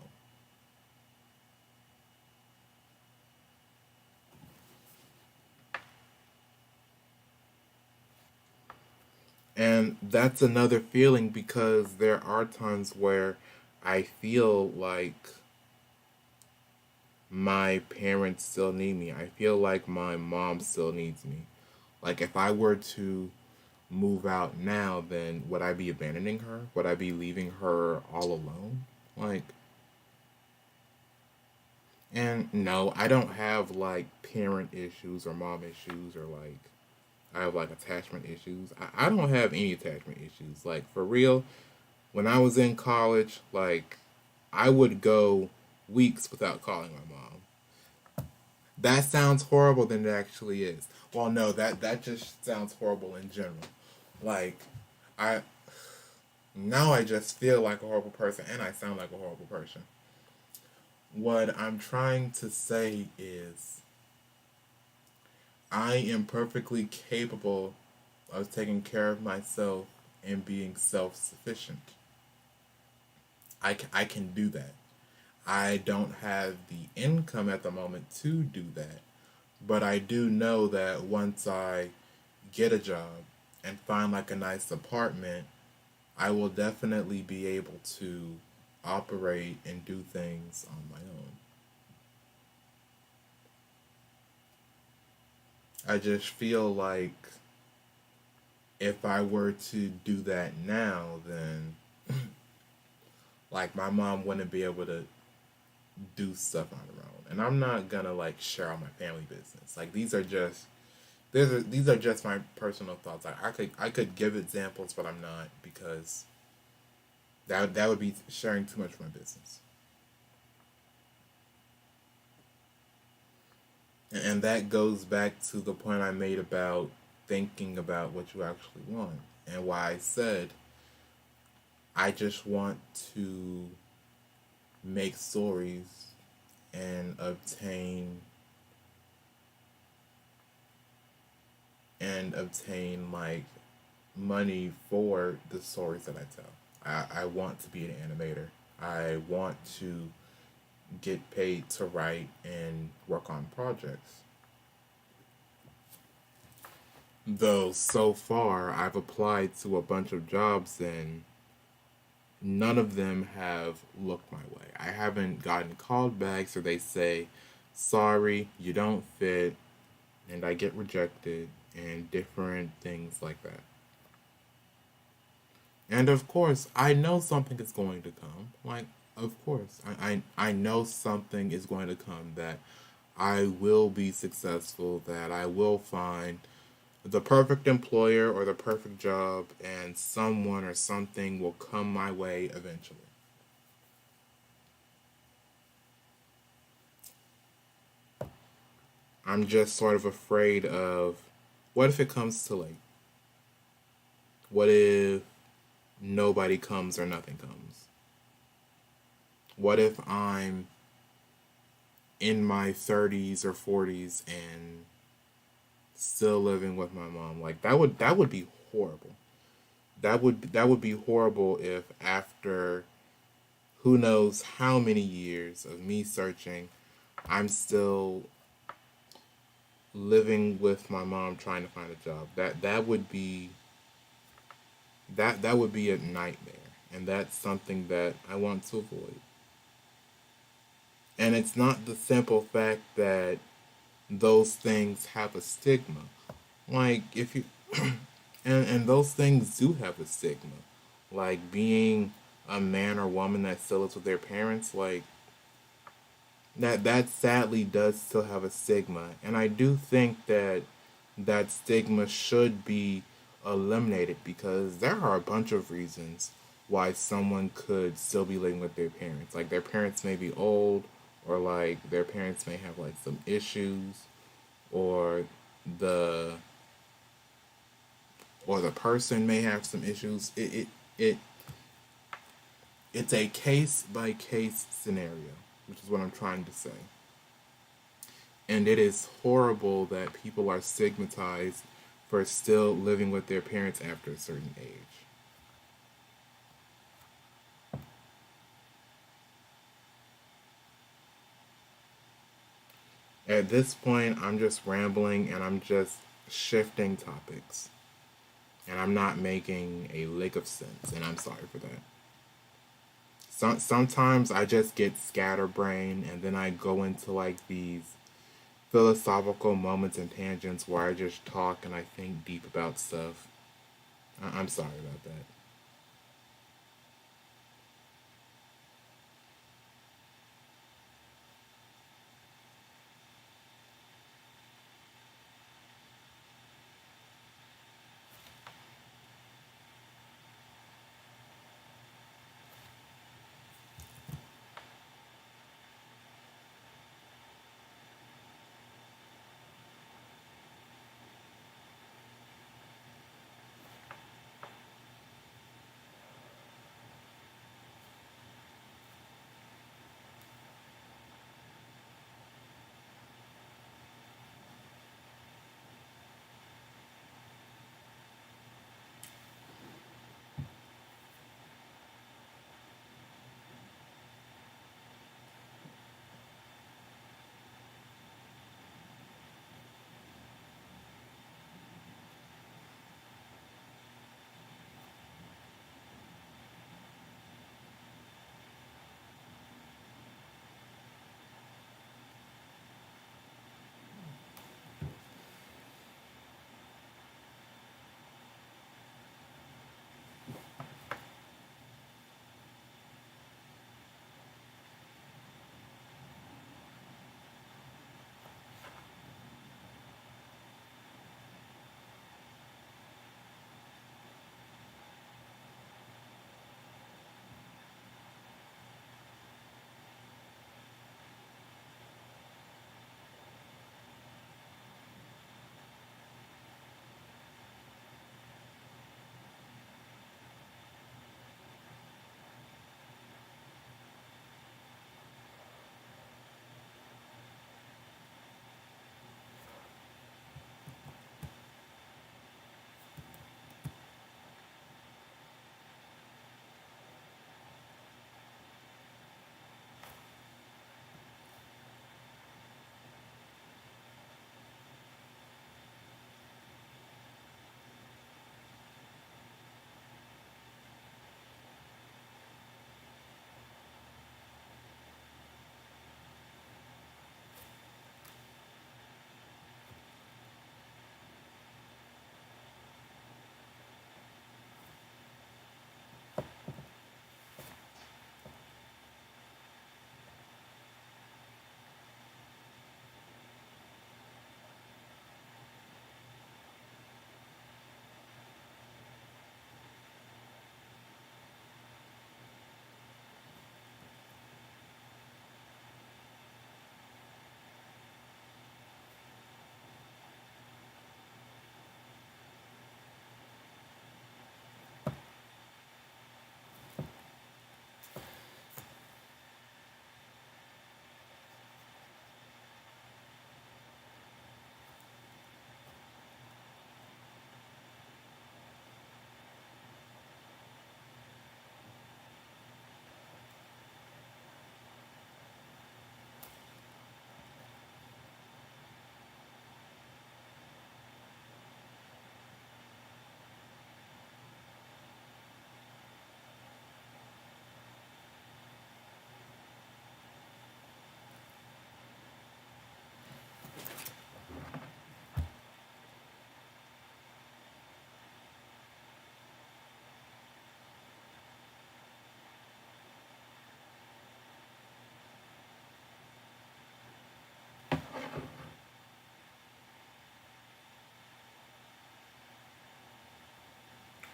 And that's another feeling because there are times where I feel like my parents still need me. I feel like my mom still needs me. Like, if I were to move out now, then would I be abandoning her? Would I be leaving her all alone? Like, and no, I don't have like parent issues or mom issues or like I have like attachment issues. I don't have any attachment issues. Like, for real, when I was in college, like, I would go weeks without calling my mom. That sounds horrible than it actually is. Well, no, that just sounds horrible in general. Like, I now I just feel like a horrible person and I sound like a horrible person. What I'm trying to say is I am perfectly capable of taking care of myself and being self-sufficient. I can do that. I don't have the income at the moment to do that, but I do know that once I get a job and find like a nice apartment, I will definitely be able to operate and do things on my own. I just feel like if I were to do that now, then like my mom wouldn't be able to do stuff on her own. And I'm not gonna like share all my family business. Like, these are just my personal thoughts. I could give examples, but I'm not, because that would be sharing too much of my business. And that goes back to the point I made about thinking about what you actually want, and why I said I just want to make stories and obtain like money for the stories that I tell. I want to be an animator. I want to get paid to write and work on projects. Though so far I've applied to a bunch of jobs and none of them have looked my way. I haven't gotten called back, so they say, sorry, you don't fit, and I get rejected, and different things like that. And of course, I know something is going to come. Like, of course, I know something is going to come, that I will be successful, that I will find the perfect employer or the perfect job, and someone or something will come my way eventually. I'm just sort of afraid of, what if it comes too late? What if nobody comes or nothing comes? What if I'm in my 30s or 40s and still living with my mom? Like, that would be horrible. That would be horrible if after who knows how many years of me searching, I'm still living with my mom trying to find a job. That would be a nightmare, and that's something that I want to avoid. And it's not the simple fact that those things have a stigma. Like, if you and those things do have a stigma. Like being a man or woman that still lives with their parents, like that sadly does still have a stigma. And I do think that that stigma should be eliminated, because there are a bunch of reasons why someone could still be living with their parents. Like, their parents may be old, or like their parents may have like some issues, or the or the person may have some issues. It it's a case by case scenario, which is what I'm trying to say. And it is horrible that people are stigmatized for still living with their parents after a certain age. At this point, I'm just rambling and I'm just shifting topics. And I'm not making a lick of sense, and I'm sorry for that. Sometimes I just get scatterbrained and then I go into like these philosophical moments and tangents where I just talk and I think deep about stuff. I'm sorry about that.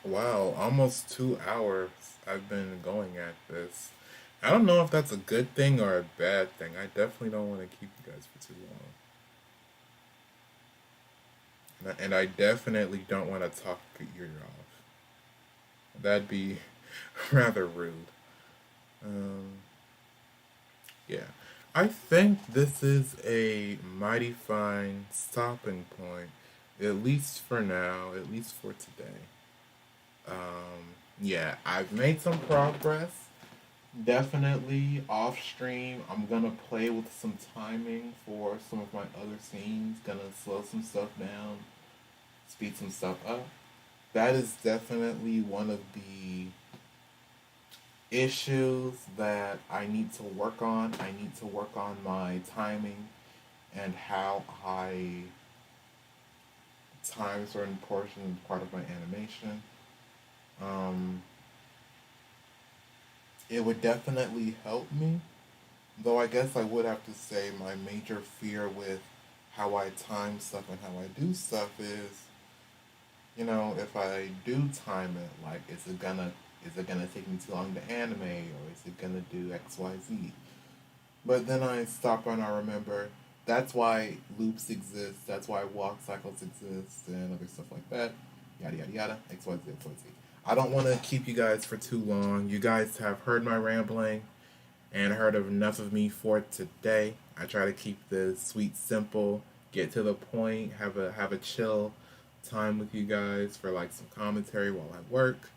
Wow, almost 2 hours I've been going at this. I don't know if that's a good thing or a bad thing. I definitely don't want to keep you guys for too long. And I definitely don't want to talk your ear off. That'd be rather rude. Um, yeah. I think this is a mighty fine stopping point, at least for now, at least for today. Yeah, I've made some progress. Definitely off stream, I'm gonna play with some timing for some of my other scenes. Gonna slow some stuff down, speed some stuff up. That is definitely one of the issues that I need to work on. I need to work on my timing and how I time certain portions part of my animation. Um, it would definitely help me, though I guess I would have to say my major fear with how I time stuff and how I do stuff is, if I do time it, like, is it gonna take me too long to animate, or is it gonna do X, Y, Z? But then I stop and I remember that's why loops exist, that's why walk cycles exist, and other stuff like that. Yada yada yada. X, Y, Z, X, Y, Z. I don't want to keep you guys for too long. You guys have heard my rambling and heard of enough of me for today. I try to keep this sweet, simple, get to the point, have a chill time with you guys for like some commentary while I work.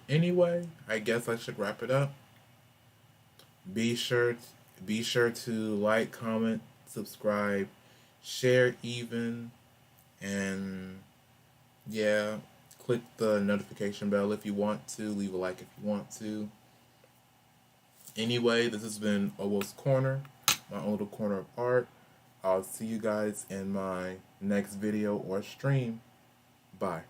Anyway, I guess I should wrap it up. Be sure be sure to like, comment, subscribe, share even, and yeah, click the notification bell if you want to. Leave a like if you want to. Anyway, this has been Owoh's Corner, my own little corner of art. I'll see you guys in my next video or stream. Bye.